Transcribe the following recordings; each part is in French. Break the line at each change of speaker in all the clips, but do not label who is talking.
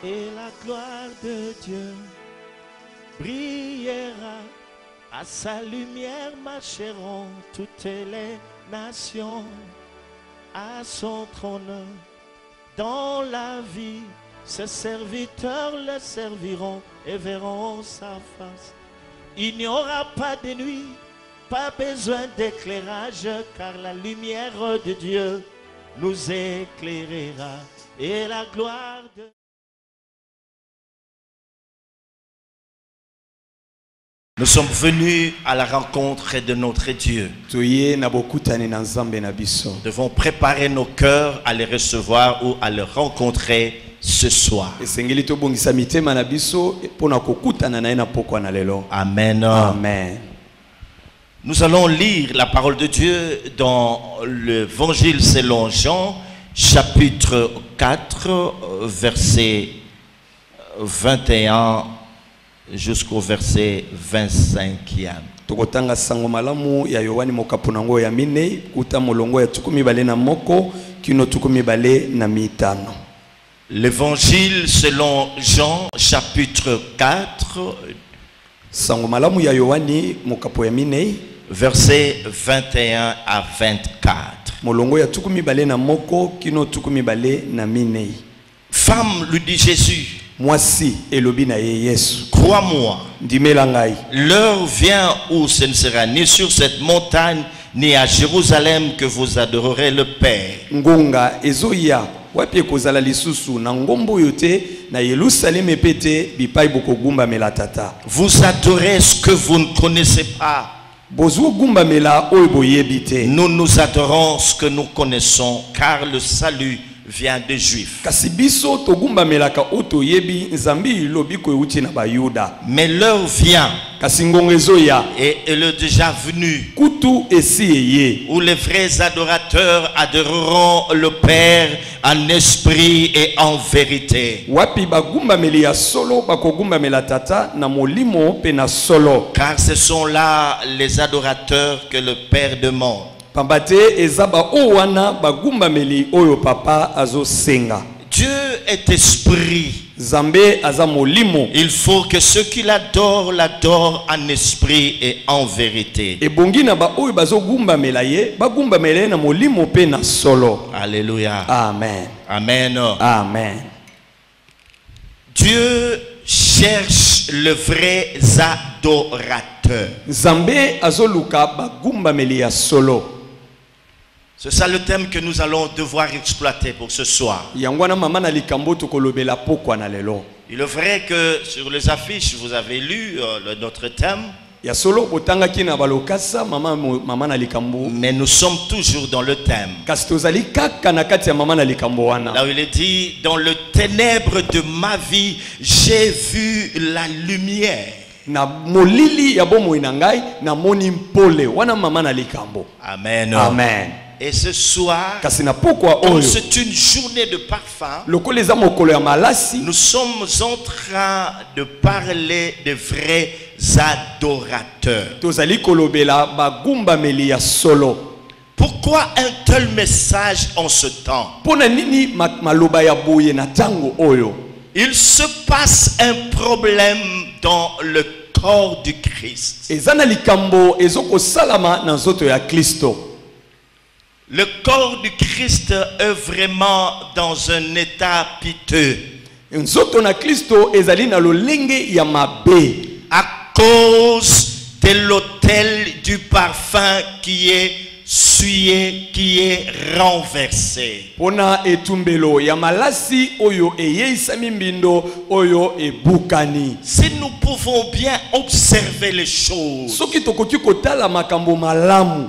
et la gloire de Dieu brillera. À sa lumière marcheront toutes les nations. À son trône, dans la vie, ses serviteurs le serviront et verront sa face. Il n'y aura pas de nuit, pas besoin d'éclairage, car la lumière de Dieu nous éclairera. Et la gloire de... Nous sommes venus à la rencontre de notre Dieu. Nous devons préparer nos cœurs à les recevoir ou à les rencontrer ce soir. Amen.
Amen.
Nous allons lire la parole de Dieu dans l'évangile selon Jean, chapitre 4, verset 21 jusqu'au verset 25e. L'évangile selon Jean, chapitre 4, verset 21 à 24. Femme, lui dit Jésus, crois-moi, l'heure vient où ce ne sera ni sur cette montagne ni à Jérusalem que vous adorerez le Père. Vous adorez ce que vous ne connaissez pas. Nous nous adorons ce que nous connaissons, car le salut vient des Juifs. Mais l'heure vient, et elle est déjà venue, où les vrais adorateurs adoreront le Père en esprit et en vérité. Car ce sont là les adorateurs que le Père demande. Dieu est esprit. Il faut que ceux qui l'adorent l'adorent en esprit et en vérité. Alléluia.
Amen.
Amen.
Amen.
Dieu cherche les vrais adorateurs. C'est ça le thème que nous allons devoir exploiter pour ce soir. Il est vrai que sur les affiches, vous avez lu notre thème. Mais nous sommes toujours dans le thème. Là où il est dit, dans le ténèbre de ma vie, j'ai vu la lumière. Amen. Amen. Et ce soir, c'est une journée de parfum. Nous sommes en train de parler de vrais adorateurs. Pourquoi un tel message en ce temps? Il se passe un problème dans le corps du Christ. Le corps du Christ est vraiment dans un état piteux. À cause de l'autel du parfum qui est souillé, qui est renversé. Si nous pouvons bien observer les choses,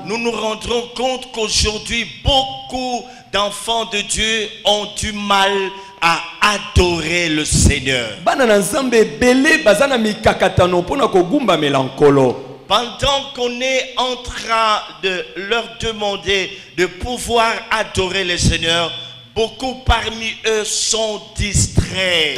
nous nous rendrons compte qu'aujourd'hui beaucoup d'enfants de Dieu ont du mal à adorer le Seigneur. Pendant qu'on est en train de leur demander de pouvoir adorer le Seigneur, beaucoup parmi eux sont distraits.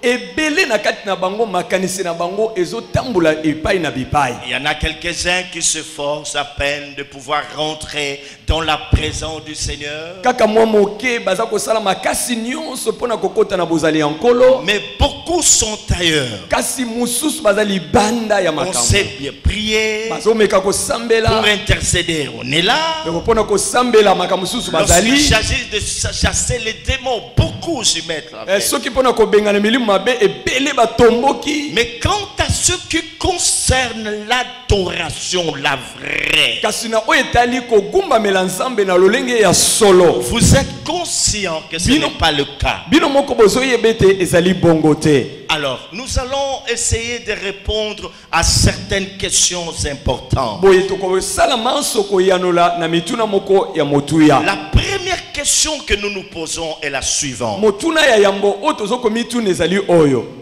ebele na kati na bango makanisi na bango ezotambola epai na bipai.
Il y en a quelques-uns qui se forcent à peine de pouvoir rentrer dans la présence du Seigneur.
Kaka mwa moke baza kosala makasi nyonso pona kokota na bozali ya nkolo.
Mais beaucoup sont ailleurs.
Kasi mususu bazali banda ya
On
makambo.
sait bien prier.
Bazomeka kosambela.
Pour intercéder, on est là.
Pona kosambela makambo mususu bazali.
Lorsqu'il s'agit de chasser les démons, beaucoup s'y mettent là.
Soki pona kobengana milimu mabe ebele batomboki.
Mais quant à ce qui concerne l'adoration, la vraie,
kasi na oyetali kogumba mela nzambe na lolenge ya solo.
Vous êtes conscient que ce n'est pas le cas.
Bino moko bozoyebete ezali bongote.
Alors, nous allons essayer de répondre à certaines questions importantes.
La
première question que nous nous posons est la suivante.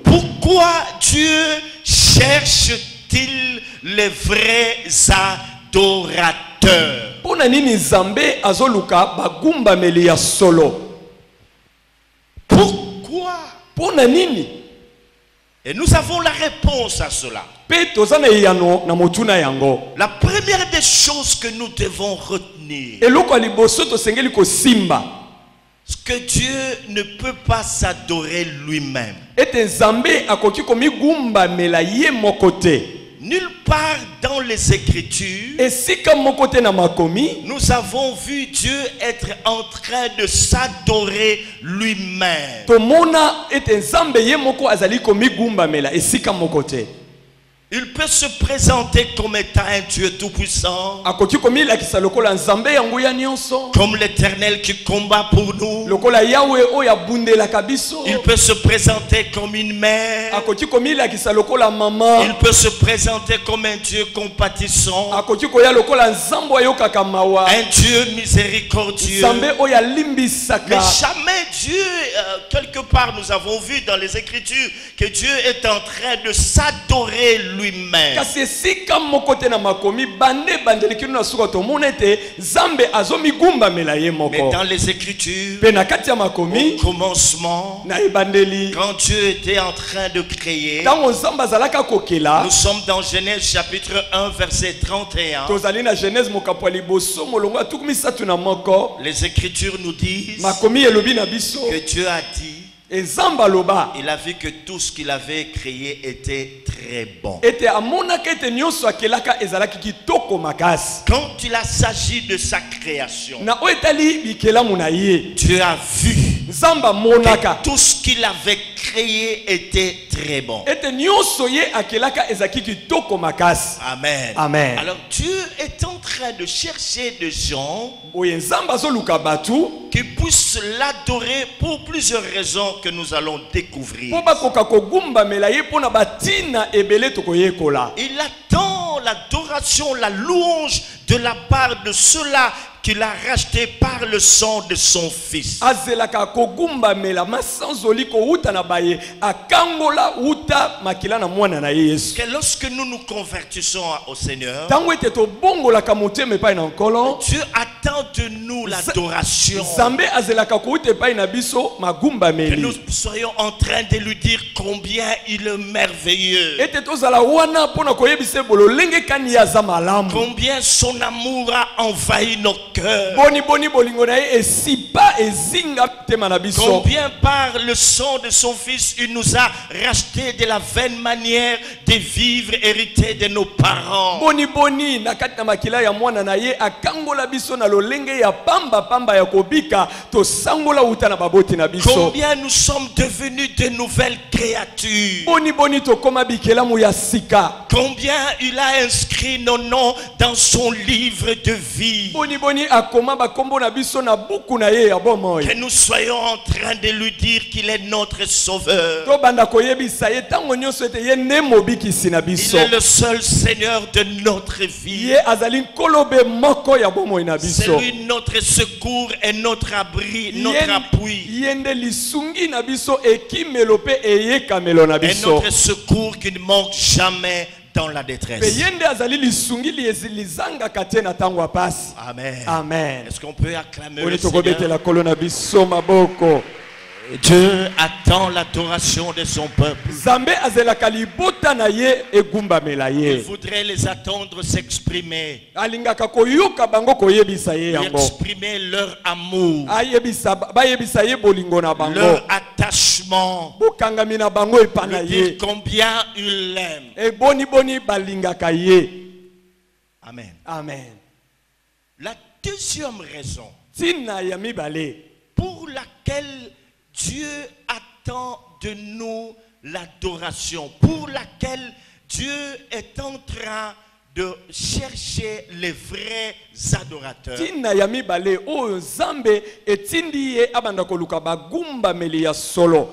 Pourquoi Dieu cherche-t-il les vrais adorateurs? Pourquoi? Et nous avons la réponse à cela. La première des choses que nous devons retenir, c'est que Dieu ne peut pas s'adorer lui-même. Nulle part dans les Écritures, nous avons vu Dieu être en train de s'adorer lui-même. Il peut se présenter comme étant un Dieu tout-puissant, comme l'Éternel qui combat pour nous. Il peut se présenter comme une mère. Il peut se présenter comme un Dieu compatissant, un Dieu miséricordieux. Mais jamais Dieu, quelque part nous avons vu dans les Écritures que Dieu est en train de s'adorer lui-même. Mais dans les Écritures, au commencement, quand Dieu était en train de créer, nous sommes dans Genèse chapitre 1 verset 31. Les Écritures nous disent que Dieu a dit, il a vu que tout ce qu'il avait créé était très bon. Quand il a s'agi de sa création, Dieu a vu que tout ce qu'il avait créé était très bon. Amen.
Amen.
Alors Dieu est en train de chercher des gens qui puissent l'adorer pour plusieurs raisons que nous allons découvrir. Il attend l'adoration, la louange de la part de ceux-là qu'il a racheté par le sang de son fils. Que lorsque nous nous convertissons au Seigneur, Dieu attend de nous l'adoration. Que nous soyons en train de lui dire combien il est merveilleux, combien son amour a envahi nos cœurs, combien par le sang de son fils il nous a racheté de la vaine manière de vivre hérité de nos parents. Combien nous sommes devenus de nouvelles créatures. Combien il a inscrit nos noms dans son livre de vie. Que nous soyons en train de lui dire qu'il est notre sauveur. Il est le seul Seigneur de notre vie. C'est lui notre secours et notre abri, notre appui. Et notre secours qui ne manque jamais dans la détresse. Amen.
Amen.
Est-ce qu'on peut acclamer le Seigneur? Dieu attend l'adoration de son peuple.
Nzambe azelaka libota na ye egumbamela
Il
ye.
voudrait les attendre s'exprimer.
Alingaka koyoka bango koyebisa ye yango.
Exprimer leur amour,
Bayebisa ye bolingo na bango.
leur attachement.
Bokangami na bango epana
Lui dire
ye.
combien il l'aime.
E boni balingaka ye.
Amen.
Amen.
La deuxième raison
Tina ya mibale.
pour laquelle Dieu attend de nous l'adoration, pour laquelle Dieu est en train de chercher les vrais adorateurs.
Tina ya mibale oyo Nzambe etindi ye abanda koluka bagumbameli ya solo.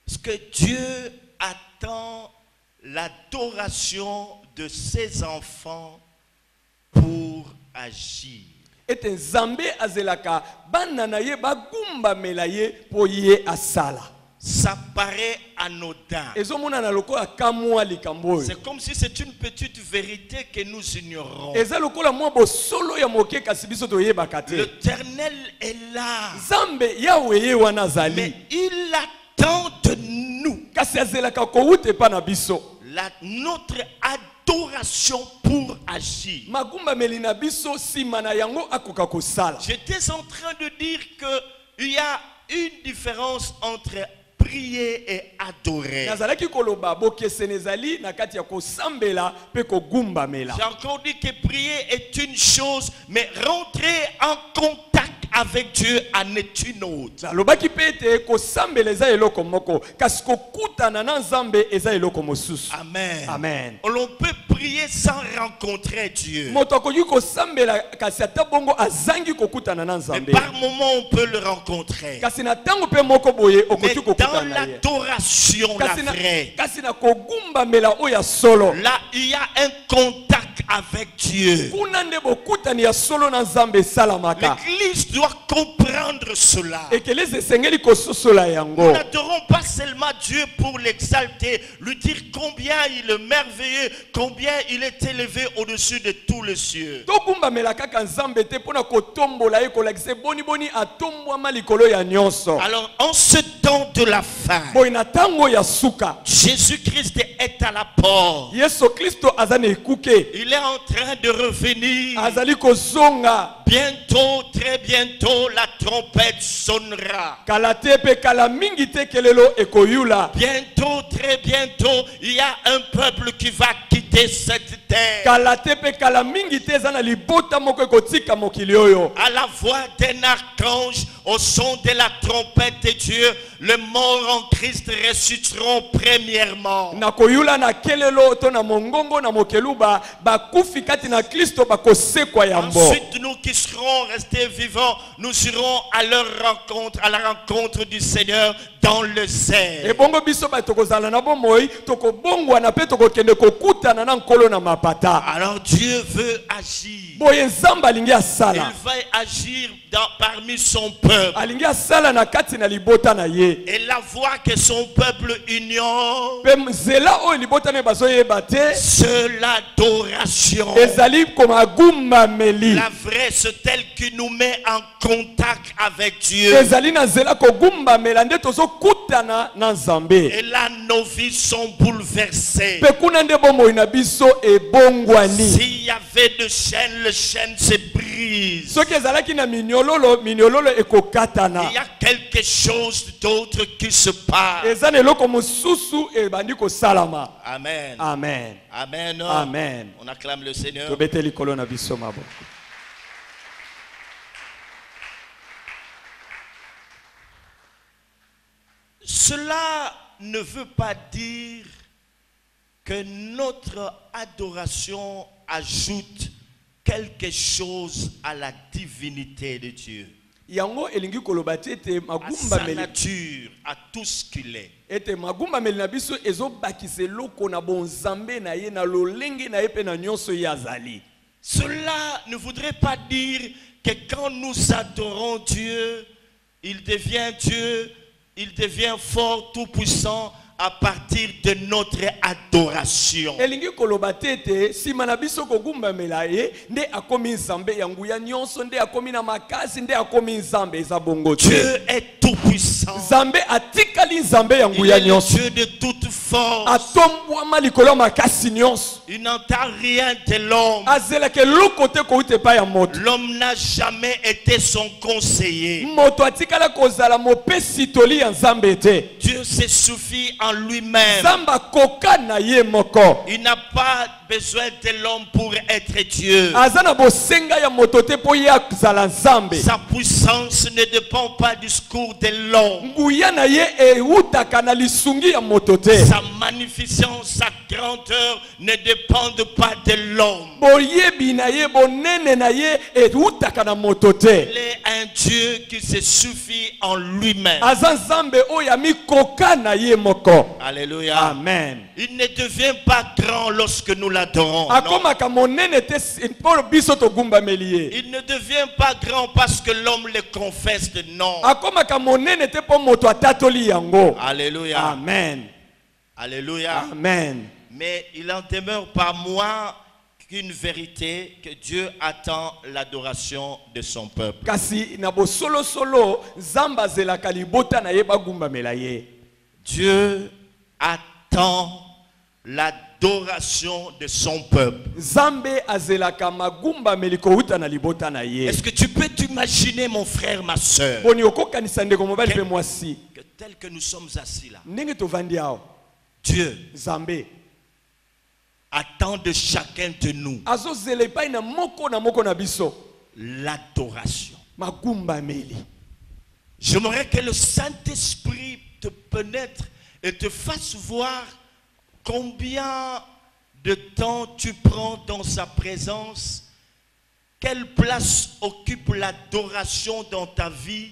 Parce que Dieu attend l'adoration de ses enfants pour agir.
Ete Nzambe azelaka bana na ye bagumbamela ye po ye asala.
Ça paraît anodin.
Ezomona na lokola kamwa likambo.
C'est comme si c'est une petite vérité que nous ignorons.
Eza lokola mwa bosolo ya moke kasi biso toyebaka te.
L'Éternel est là.
Nzambe yawe ye wana zali.
Mais il attend de nous
Kasi azelaka kowute pa na biso.
notre adoration pour agir.
Magumbameli na biso sima na yango akoka kosala.
J'étais en train de dire qu'il y a une différence entre prier et adorer.
Nazalaki koloba bokesene ezali na kati ya kosambela pe kogumbamela.
J'ai encore dit que prier est une chose, mais rentrer en contact avec Dieu en est une autre.
Nalobaki pe ete kosambela eza eloko moko kasi kokutana na Nzambe eza eloko mosusu.
Amen.
Amen.
On peut prier sans rencontrer Dieu.
Moto akoki kosambela kasi ata bongo azangi kokutana na
Mais
Nzambe.
par moment, on peut le rencontrer.
Kasi na tango pe moko boye
Mais
okoki
dans
kokutana na ye.
l'adoration, la vraie,
Kasi na kogumbamela oya solo.
là, il y a un contact avec Dieu.
Kuna nde bokutani ya solo na Nzambe salamaka.
L'Église doit comprendre cela.
Ekeleze esengeli kososola
Nous
yango.
n'adorons pas seulement Dieu pour l'exalter, lui dire combien il est merveilleux, combien il est élevé au-dessus de tous les cieux.
Togumbamela kaka Nzambe te pona kotombola ye kolakise boni atombwama likolo ya nyonso.
Alors, en ce temps de la fin,
Boy na tango ya suka.
Jésus-Christ est à la porte.
Yesu Kristo azane ikuke.
Il est en train de revenir.
Azali kozonga.
Bientôt, très bientôt, la trompette sonnera.
Kala te pe kala mingi te kelelo ekoyula.
Bientôt, très bientôt, il y a un peuple qui va quitter cette terre.
Kala te pe kala mingi te zana libota moko ekotika mokili oyo.
À la voix d'un archange, au son de la trompette de Dieu, les morts en Christ ressusciteront premièrement.
Na koyula na kelelo to na mongongo na mokeluba bakufi kati na Kristo bakosekwa yambo.
Ensuite, nous qui serons restés vivants, nous irons à leur rencontre, à la rencontre du Seigneur dans le ciel.
E bongo biso ba tokozala na bomoi tokobongwa na pe tokokende kokutana na nkolo na mapata.
Alors Dieu veut agir.
Boye Nzambe alingi
Il
asala.
va agir parmi son peuple.
Alingi asala na kati na libota na ye.
Et la voix que son peuple ignore,
Pe mzela oyo libota ne bazoyeba te.
c'est l'adoration.
Ezali koma gumbameli.
La vraie, c'est elle qui nous met en contact avec Dieu.
Ezali na zela kogumbamela nde tozokutana na Nzambe.
Et là, nos vies sont bouleversées.
Pe kuna nde bomoi na biso ebongwani.
S'il y avait de chaînes, les chaînes se brisent.
Soki ezalaki na minyololo ekokatana.
Il y a quelque chose d'autre qui se passe.
Eza na eloko mosusu ebandi kosalama.
Amen.
Amen.
Amen.
Amen.
On acclame le Seigneur.
Tobete likolo na biso maboko.
Cela ne veut pas dire que notre adoration ajoute quelque chose à la divinité de Dieu,
Yango elingi koloba te ete
à sa
magumbameli
nature, à tout ce qu'il est.
ete magumbameli na biso ezobakisa eloko na bonzambe na ye na lolenge na ye pe na nyonso ye azali.
Cela ne voudrait pas dire que quand nous adorons Dieu, il devient Dieu, il devient fort, tout-puissant, à partir de notre adoration.
elingi koloba tete sima na biso kogumbamela ye nde akomi nzambe ya nguya nyonso nde akomi na makasi nde akomi nzambe eza bongo te.
Dieu est tout puissant.
Nzambe atikali nzambe ya
Il
nguya
est le
nyonso.
Dieu de toute force.
Atombwama likolo ya makasi nyonso.
Il n'entend rien de l'homme.
Azelaka eloko te kouta epai ya moto.
L'homme n'a jamais été son conseiller.
Moto atikala kozala mopesi toli ya nzambe te.
Dieu se suffit en lui-même.
Nzamba koka na ye moko.
Il n'a pas besoin de l'homme pour être Dieu.
Azana bosenga ya moto te po ya zala nzambe.
Sa puissance ne dépend pas du discours de l'homme.
Nguya na ye eutaka na lisungi ya moto te.
Sa magnificence, sa grandeur ne dépendent pas de l'homme.
Boyebi na ye bonene na ye eutaka na moto te.
Il est un Dieu qui se suffit en lui-même.
Aza nzambe oyo ami koka na ye moko.
Alléluia.
Amen.
Il ne devient pas grand lorsque nous l'adorons. Non.
Akomaka monene te po biso togumbameli ye.
Il ne devient pas grand parce que l'homme le confesse. Non.
Akomaka monene te po moto atatoli yango.
Alléluia.
Amen.
Alléluia.
Amen.
Mais il en demeure pas moins qu'une vérité que Dieu attend l'adoration de son peuple.
Kasi na bo solo solo zamba zelaka libota na ye bagumbamela ye.
Dieu attend l'adoration de son peuple.
Zambe azelaka magumbameli kouta na libota na ye.
Est-ce que tu peux t'imaginer, mon frère, ma soeur,
Boni okokanisa ndeko mobali pe mwasi.
que tel que nous sommes assis là,
Ndenge tovandi awo.
Dieu
Zambe
attend de chacun de nous
azozela epai na moko na biso
l'adoration.
magumbameli.
J'aimerais que le Saint-Esprit te pénètre et te fasse voir combien de temps tu prends dans sa présence, quelle place occupe l'adoration dans ta vie,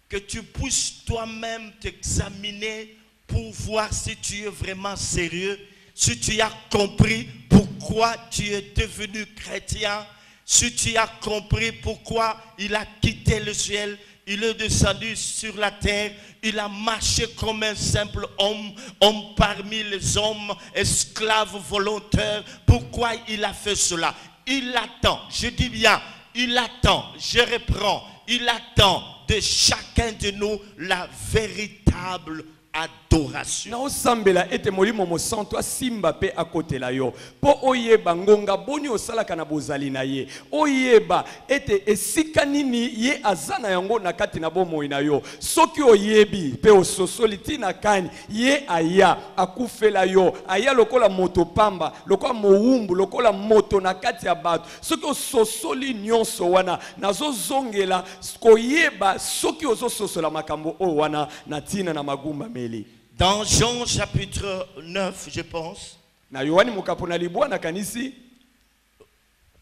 que tu puisses toi-même t'examiner pour voir si tu es vraiment sérieux, si tu as compris pourquoi tu es devenu chrétien, si tu as compris pourquoi il a quitté le ciel, il est descendu sur la terre, il a marché comme un simple homme, homme parmi les hommes, esclave volontaire. Pourquoi il a fait cela? Il attend, je dis bien, il attend, je reprends, il attend de chacun de nous la véritable adoration.
Na osambela ete molimo mosanto asimba pe akotela yo po oyeba ngonga boni osalaka na bozali na ye oyeba ete esika nini ye azana yango na kati na bomoi na yo soki oyebi pe ososoli tina kani ye aya akufela yo aya lokola moto pamba lokola mowumbu lokola moto na kati ya bato soki ososoli nyonso wana nazozongela koyeba soki ozososola makambo o wana na tina na magumba meli.
Dans Jean chapitre 9, je pense.
Na Yohani mukapona libwa na kanisi.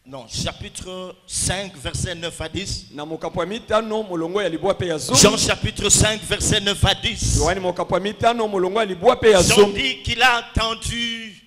Non, chapitre 5, verset 9 à 10.
Na mukapwa mitano molongo ya libwa pe ya zomi.
Jean chapitre 5, verset 9 à 10.
Yohani mukapwa mitano molongo ya libwa pe ya
Jean
zomi.
dit qu'il a entendu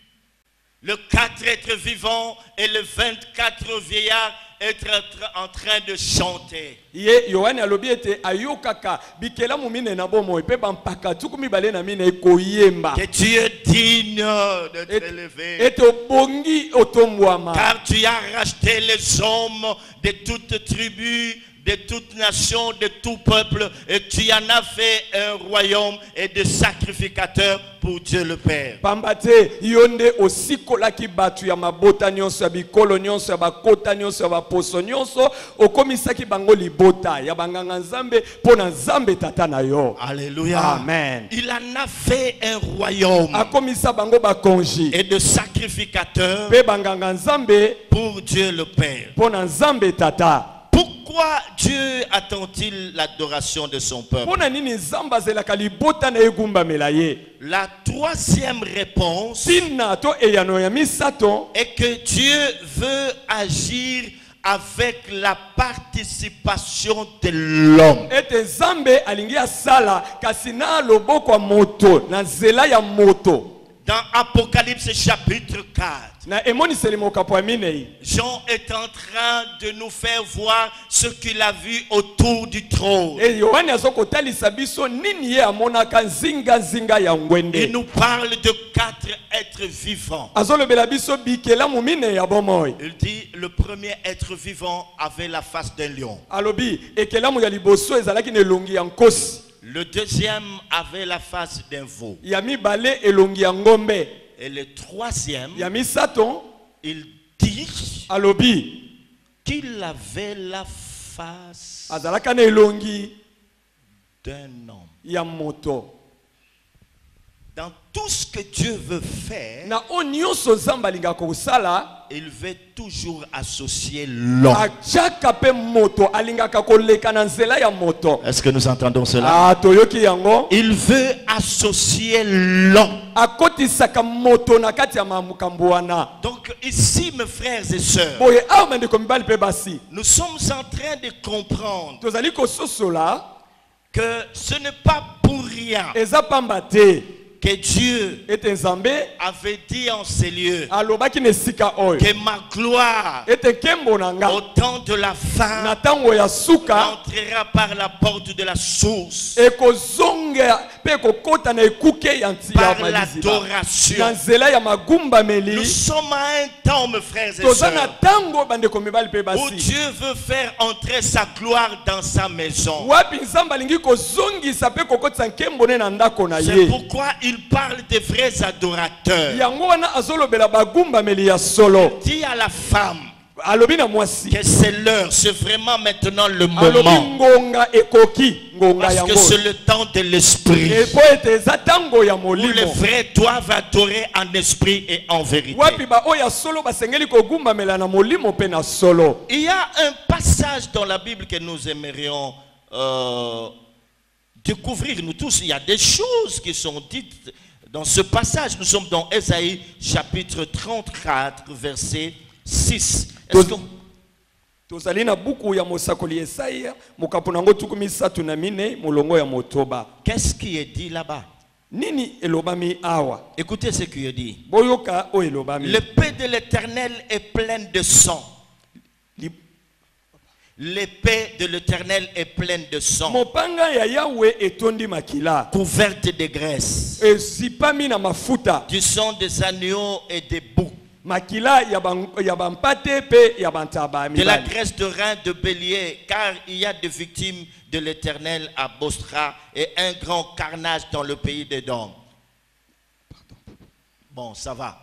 le 4 êtres vivants et le 24 vieillards être en train de chanter.
Ye Yohani alobi ete ayokaka bikela mumine na bomo pe bampaka tukumi bale na mine koyemba.
Que tu es digne de t'élever.
Ete obongi otombwama.
Car tu as racheté les hommes de toutes tribus, de toutes nations, de tout peuple, et tu en as fait un royaume et des sacrificateurs pour Dieu le Père.
Pambate yonde osikola ki batu ya mabota nyonso ya bikolo nyonso ya bakota nyonso ya baposo nyonso okomisaki bango libota ya banganga nzambe pona nzambe tata na yo.
Alléluia.
Amen.
Il en a fait un royaume
Akomisa bango bakonji
et de sacrificateurs
pe banganga nzambe
pour Dieu le Père.
pona nzambe tata.
Pourquoi Dieu attend-il l'adoration de son peuple?
Pona nini nzamba zelaka libota na egumba melaye.
La troisième réponse
Tina to eyano ya misato
est que Dieu veut agir avec la participation de l'homme.
ete nzambe alingi asala kasi na loboko ya moto na nzela ya moto.
Dans Apocalypse chapitre 4,
na emoniseli mokapo ya minei
Jean est en train de nous faire voir ce qu'il a vu autour du trône.
e yohani azokotalisa biso nini ye amonaka nzinga ya
Il
ngwende
nous parle de 4 êtres vivants.
azolobela biso bikelamu minei ya bomoi.
Il dit le premier être vivant avait la face d'un lion.
Alobi ekelamu ya liboso ezalaki na elongi ya nkosi,
Le deuxième avait la face d'un veau.
ya mibale elongi ya ngombe,
Et le troisième,
ya misato
il dit
alobi
qu'il avait la face
azalaka na elongi
d'un homme.
ya moto.
Dans tout ce que Dieu veut faire,
Na o nyonso nzambe alingaka kosala
il veut toujours associer l'homme.
atiaka mpe moto, alingaka koleka na nzela ya moto.
Est-ce que nous entendons cela?
Toyoki yango
Il veut associer l'homme.
akotisaka moto na kati ya makambo wana.
Donc ici, mes frères et sœurs,
Boye awa bandeko mibali mpe basi
nous sommes en train de comprendre
tozali kososola
que ce n'est pas pour rien
eza pamba te
que Dieu
ete nzambe
avait dit en ces lieux
alobaki na esika oyo
que ma gloire
ete nkembo na
au
nga
temps de la fin
na ntango ya suka
entrera par la porte de la source,
ekozongela mpe ekokota na ekuke ya
par
maliziba na
l'adoration.
nzela ya magumbameli.
Nous sommes à un temps, mes frères et
toza na
sœurs,
ntango bandeko mibali mpe
où
basi
Dieu veut faire entrer sa gloire dans sa maison.
wapi nzambe alingi kozongisa mpe kokotisa nkembo ne na ndako na
C'est
ye.
pourquoi il parle des vrais adorateurs.
yango wana azolobela bagumbameli ya solo,
Dit à la femme
alobi na mwasi
que c'est l'heure, c'est vraiment maintenant le
alobi
moment.
ngonga ekoki ngonga
Parce
yango
que c'est le temps de l'esprit,
epo ete eza ntango ya
où les
molimo
vrais doivent adorer en esprit et en vérité.
wapi baoyo ya solo basengeli kogumbamela na molimo mpe na solo.
Il y a un passage dans la Bible que nous aimerions découvrir, nous tous. Il y a des choses qui sont dites dans ce passage. Nous sommes dans Ésaïe chapitre 34, verset 6. Est-ce que...
tozali na buku ya mosakoli Yesaya mokapo nango tuku misatu na mine molongo ya motoba.
Qu'est-ce qui est dit là-bas?
Nini elobami awa?
Écoutez ce qui est dit.
Boyoka o elobami.
L'épée de l'Éternel est pleine de sang. L'épée de l'Éternel est pleine de sang,
Mopanga ya Yahweh etondi makila,
couverte de graisse,
ezipami na mafuta,
du sang des agneaux et des boucs,
makila ya bampate pe ya bantaba
de la
mibali.
graisse de rein de bélier, car il y a des victimes de l'Éternel à Bostra et un grand carnage dans le pays d'Édom. Bon, ça va.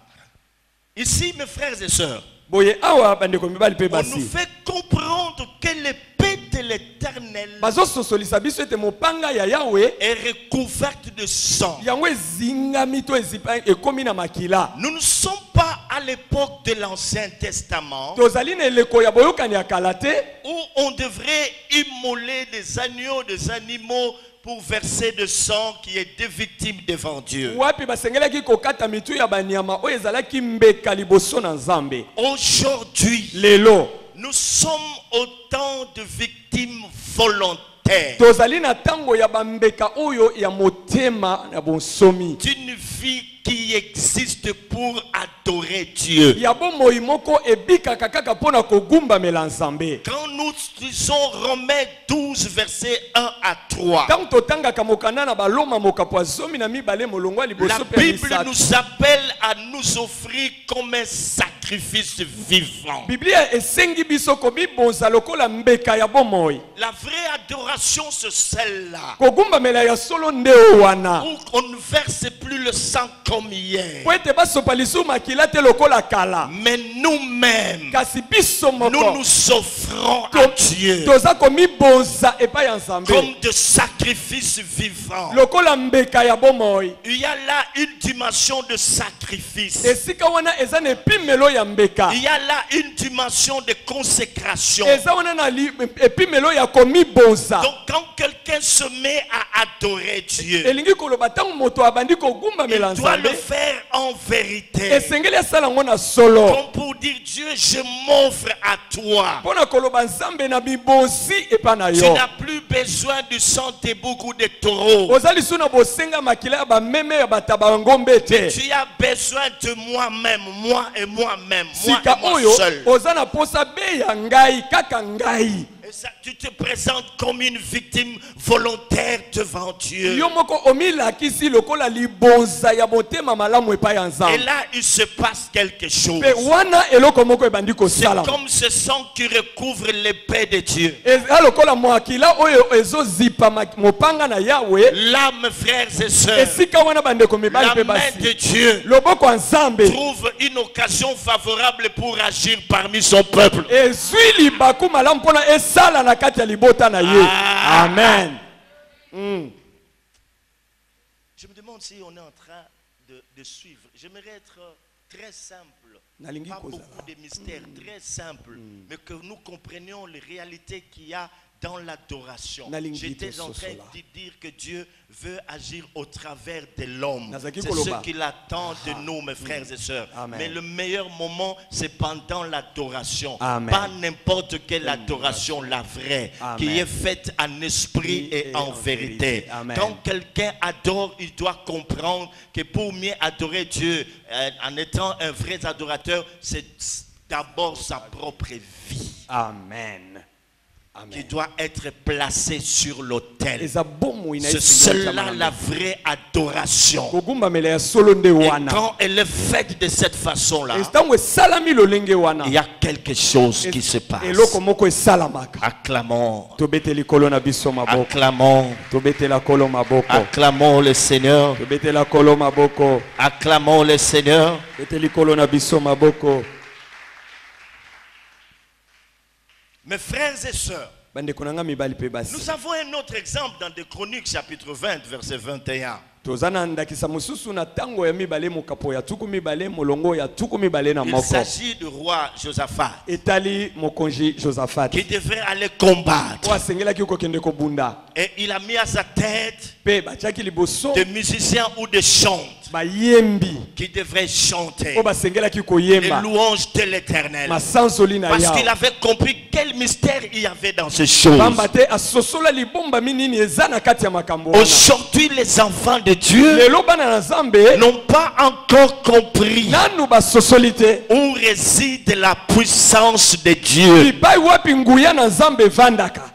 Ici, mes frères et sœurs,
Boye awa bandeko mibali pe
on nous
basi.
fait comprendre que l'épée de l'Éternel
Bazo sosolisa biso ete mopanga ya Yahweh
est recouverte de sang.
yango ezingami to ezipa ekomi na makila.
Nous ne sommes pas à l'époque de l'Ancien Testament
Tozali na eleko ya boyokani ya kala te
où on devrait immoler des agneaux, des animaux pour verser de sang qui est des victimes devant Dieu.
wapi basengelaki kokata mitu ya banyama oyo ezalaki mbeka liboso na Nzambe.
Aujourd'hui,
Lelo
nous sommes au temps de victimes volontaires,
tozali na tango ya bambeka oyo ya motema na bonsomi
d'une vie qui existe pour adorer Dieu.
ya bomoi moko ebikaka kaka mpona kogumbamela Nzambe.
Quand nous lisons Romains 12, versets 1 à 3,
Tango totangaka mokanda na baloma mokapo ya zomi na mibale molongo ya
la
liboso pe ya
Bible
misato.
nous appelle à nous offrir comme un sacrifice vivant.
Biblia esengi biso kobibonza lokola mbeka ya bomoi.
La vraie adoration, c'est celle-là,
Kogumbamela ya solo nde wana.
où on ne verse plus le sang comme hier.
Po ete basopa lisusu makila te lokola kala.
Mais nous-mêmes,
Kasi biso
nous
moko
nous offrons à Dieu
toza komibonza epai ya Nzambe
comme de sacrifices vivants.
lokola mbeka ya bomoi.
Il y a là une dimension de sacrifice.
Esika wana eza na epimelo ya mbeka.
Il y a là une dimension de consécration.
Eza wana na epimelo ya komibonza.
Donc quand quelqu'un quelqu'un se met à adorer Dieu,
elingi koloba tango moto abandi kogumbamela
il doit le
nzambe
faire en vérité.
esengeli asala ngo na solo
Comme pour dire, Dieu, je m'offre à toi.
mpona koloba nzambe na bibosi epa na
Tu
yo
n'as plus besoin du sang des boucs ou des taureaux.
oza lisu na bosenga makila ya bameme ya bataba ya ngombe te
Tu as besoin de moi-même, moi et moi-même, moi
sika
et moi
oyo
seul.
oza na posa be ya ngai kaka ngai
Et ça, tu te présentes comme une victime volontaire devant Dieu.
yo moko omilakisi lokola libonza ya motema malamu epai ya
Et
nzambe
là, il se passe quelque chose.
mpe wana eloko moko ebandi
C'est
kosala
comme ce sang qui recouvre l'épée de Dieu.
eza lokola mwakila oyo ezozipa mopanga na yawe
Là, mes frères et sœurs,
esika wana bandeko mibali
la
mpe
main de
basi
Dieu
loboko ya nzambe
trouve une occasion favorable pour agir parmi son peuple.
ezwi libaku malamu mpona esala na kati ya libota na ye amen.
Je me demande si on est en train de suivre. J'aimerais être très simple,
Nalingi
pas
kozala.
beaucoup de mystères, très simple, mais que nous comprenions les réalités qu'il y a dans l'adoration.
Nalingi
J'étais en train
tososola.
de dire que Dieu veut agir au travers de l'homme.
Nazaki
C'est
koloba.
ce qu'il attend de nous, mes frères et sœurs.
Amen.
Mais le meilleur moment, c'est pendant l'adoration.
Amen.
Pas n'importe quelle adoration, la vraie,
Amen.
qui est faite en esprit et en vérité.
Amen.
Quand quelqu'un adore, il doit comprendre que pour mieux adorer Dieu, en étant un vrai adorateur, c'est d'abord sa propre vie
Amen.
qui
Amen.
doit être placée sur l'autel.
eza bomoi na
C'est
esengo ya
cela
malamu.
la vraie adoration.
kogumbamela ya solo nde
Et
wana
quand elle est faite de cette façon-là,
ntango esalami lolenge wana
il y a quelque chose qui se passe.
eloko moko esalamaka
Acclamons,
tobeteli kolo na biso maboko
acclamons,
tobetela kolo maboko
acclamons le Seigneur.
tobetela kolo maboko
Acclamons le Seigneur.
beteli kolo na biso maboko.
Mes frères et sœurs,
bandeko na nga mibali mpe basi
nous avons un autre exemple dans des Chroniques chapitre 20 verset 21.
toza na ndakisa mosusu na ntango ya mibale mokapo ya tuku mibale molongo ya tuku mibale na
Il
moko
s'agit du roi Josaphat
etali mokonzi josaphat
qui devrait aller combattre.
oyo asengelaki kokende kobunda
Et il a mis à sa tête
mpe batiaki liboso
des musiciens ou des chantes
bayembi
qui devraient chanter
oyo basengelaki
les
koyemba
louanges de l'Éternel.
masansoli na
Parce qu'il
yawe
avait compris quel mystère il y avait dans ces choses.
pamba te asosola libombami nini eza na kati ya makambo wana
Aujourd'hui, les enfants de Dieu
lelo bana na nzambe
n'ont pas encore compris
nanu basosoli te
où réside la puissance de Dieu.
bipai wapi nguya na nzambe evandaka.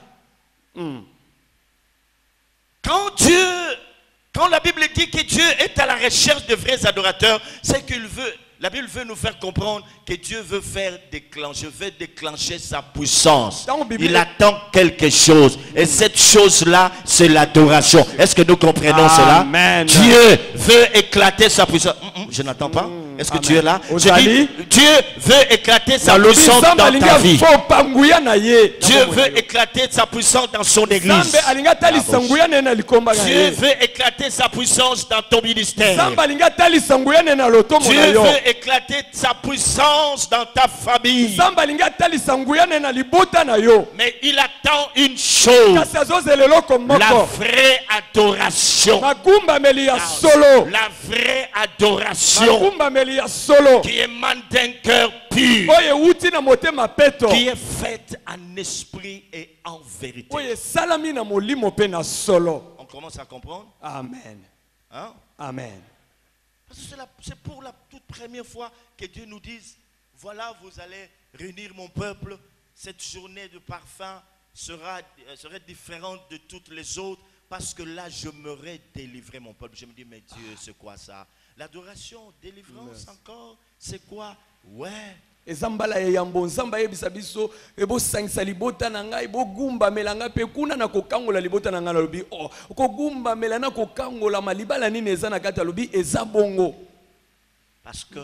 Quand la Bible dit que Dieu est à la recherche de vrais adorateurs, c'est qu'il veut, la Bible veut nous faire comprendre que Dieu veut déclencher sa puissance.
Dans la Bible-
Il attend quelque chose. Et cette chose-là, c'est l'adoration. Est-ce que nous comprenons
Amen.
cela? Dieu veut éclater sa puissance. Je n'entends pas. Est-ce que
Amen.
tu es là? Je
Ozali?
dis, Dieu veut éclater sa
nalobi
puissance
nzambe
dans
alingi
ta vie.
afopa nguya na ye
Dieu veut éclater sa puissance dans son église.
nzambe alingi atalisa nguya ne na likomba na
Dieu
ye
veut éclater sa puissance dans ton ministère.
nzambe alingi atalisa nguya ne na lotomo na
Dieu
yo
veut éclater sa puissance dans ta famille.
nzambe alingi atalisa nguya ne na libota na yo
Mais il attend une chose.
kasi azozela eloko
La
moko
vraie adoration.
magumbameli ya solo
La vraie adoration
magumbameli ya solo
qui émane d'un cœur pur.
oyo ewuti na motema peto
Qui est faite en esprit et en vérité.
oyo esalami na molimo mpe na solo.
On commence à comprendre?
Amen.
Hein?
Amen.
Parce que c'est pour la toute première fois que Dieu nous dise, voilà, vous allez réunir mon peuple. Cette journée de parfum serait différente de toutes les autres. Parce que là, je m'aurais délivré mon peuple. Je me dis, mais Dieu, c'est quoi ça? L'adoration, délivrance encore, c'est quoi? Ouais.
eza mbala ya yambo nzambe ayebisa biso ebosangisa libota na ngai bogumbamela ngai mpe kuna na kokangola libota na ngai alobi oh kogumbamela na kokangola malibala nini eza na kati alobi eza bongo
Parce que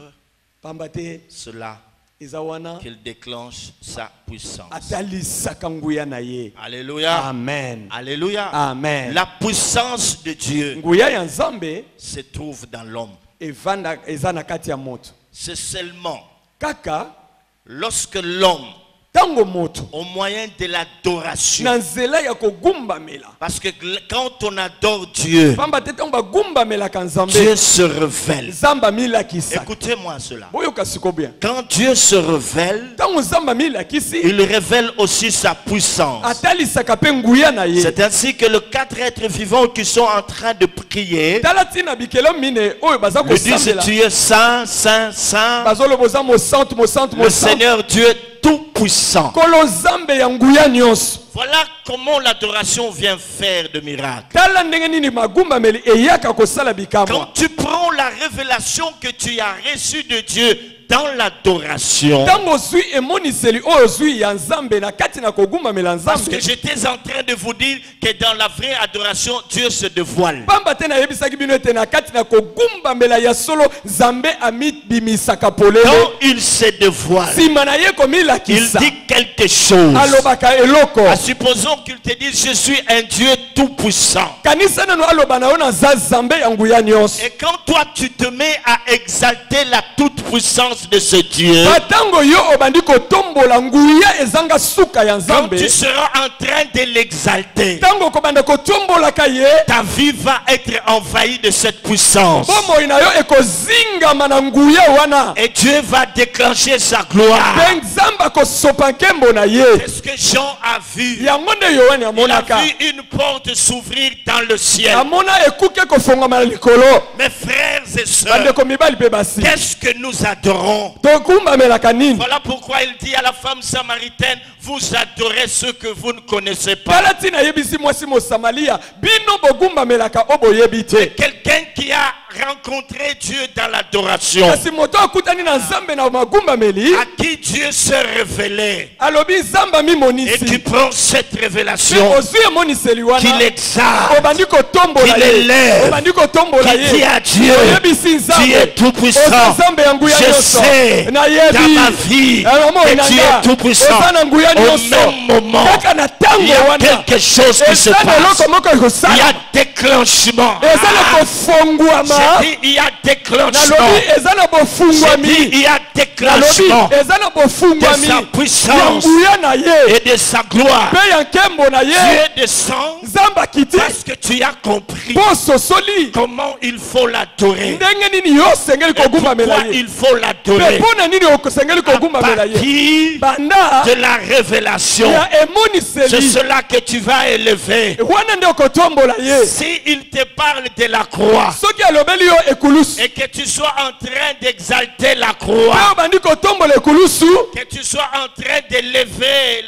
pamba te
cela
eza wana
qu'il déclenche sa puissance.
atalisaka nguya na ye.
Alléluia.
Amen.
Alléluia.
Amen.
La puissance de Dieu
nguya ya nzambe
se trouve dans l'homme.
eza na kati ya moto
C'est seulement
kaka
lorsque l'homme au moyen de l'adoration.
na nzela ya kogumbamela.
Parce que quand on adore Dieu,
Pamba te ntango bagumbamelaka Nzambe,
Dieu se révèle.
Nzambe amilakisa.
Écoutez-moi cela.
Boyoka siko bien.
Quand Dieu se révèle,
Ntango Nzambe amilakisi,
il révèle aussi sa puissance.
atalisaka pe nguya na ye.
C'est ainsi que les 4 êtres vivants qui sont en train de prier
Tala tina bikelo mine oyo baza
lui disent:
kosambela.
tu es saint, saint, saint,
Bazolo boza mo centre, mo centre,
le
mo centre.
Seigneur Dieu tout-puissant.
Kolo Nzambe ya nguya nyonso.
Voilà comment l'adoration vient faire de miracles.
Tala ndenge nini magumbameli eyaka kosala bikamwa.
Quand tu prends la révélation que tu as reçue de Dieu dans l'adoration,
Tango zui emoniseli oyo zui ya Nzambe na kati na kogumbamela
parce
Nzambe.
que j'étais en train de vous dire que dans la vraie adoration, Dieu se dévoile.
Pamba te na yebisaki bino ete na kati na kogumbamela ya solo Nzambe amibimisaka polele.
Quand il se dévoile,
Sima na ye
il
komilakisa.
dit quelque chose.
Alobaka eloko.
Supposons qu'il te dise: je suis un Dieu tout-puissant.
Kanisa nano aloba na yo na za Nzambe ya nguya nyonso.
Et quand toi tu te mets à exalter la toute-puissance de ce Dieu,
Batango yo obandi kotombola nguya ezanga suka ya
quand
Nzambe.
tu seras en train de l'exalter,
Tango kobanda kotombola ka ye.
ta vie va être envahie de cette puissance.
Bomoi na yo ekozingama na nguya wana.
Et Dieu va déclencher sa gloire.
Pe Nzambe kosopa nkembo na ye.
C'est ce que Jean a vu.
Yango nde Yohane
Il a
amonaka.
vu une porte s'ouvrir dans le ciel.
Amona ekuke kofongama na likolo.
Mes frères et sœurs,
Bandeko mibali pe basi.
qu'est-ce que nous adorons?
Tokumbamelaka nini?
Voilà pourquoi il dit à la femme samaritaine: vous adorez ceux que vous ne connaissez pas.
Tala tina yebisi mwasi mo Samalia. Bino bogumbamelaka oboyebi te.
Quelqu'un qui a rencontré Dieu dans l'adoration,
Kasi moto akutani na Nzambe na magumbameli.
à qui Dieu s'est révélé,
Alobi Nzambe
et qui
mimonisi.
prend cette
Pe
révélation,
ozwi emoniseli wana.
qu'il exalte,
Obandi kotombola
qu'il
ye.
élève,
Obandi kotombola
qu'il dit
ye.
à Dieu:
Oyebisi
tu es
Nzambe.
tout puissant.
Oza Nzambe ya nguya
Je
nyonso.
sais
Na
dans
yebi.
ma vie que tu es tout puissant.
Oza na nguya
Au
nyonso.
même moment,
Kaka na tango
il y a
wana.
quelque chose qui se
Eza
passe.
eloko moko
Il y
ekosala.
a déclenchement.
Eza na kofungwama.
J'ai dit, il y a déclenchement.
Nalobi eza na
J'ai dit,
bofungwami.
il y a
Nalobi
déclenchement
eza na
de
bofungwami.
sa
Ya
puissance
nguya na ye.
et de sa gloire.
Pe ya nkembo na ye.
Dieu descend
Nzambe akiti.
parce que tu as compris
Po sosoli.
comment il faut l'adorer.
Ndenge nini yo osengeli
Et
kogumbamela
pourquoi
ye.
il faut
Pe
l'adorer.
mpona nini osengeli
À
kogumbamela ye.
partir
Banda
de la révélation,
ya
c'est
emoniseli.
cela que tu vas élever.
Wana nde okotombola ye.
Si il te parle de la croix
Soki alobeli yo ekulusu.
et que tu sois en train d'exalter la
Pe
croix,
obandi kotombola ekulusu.
que tu sois en train d'élever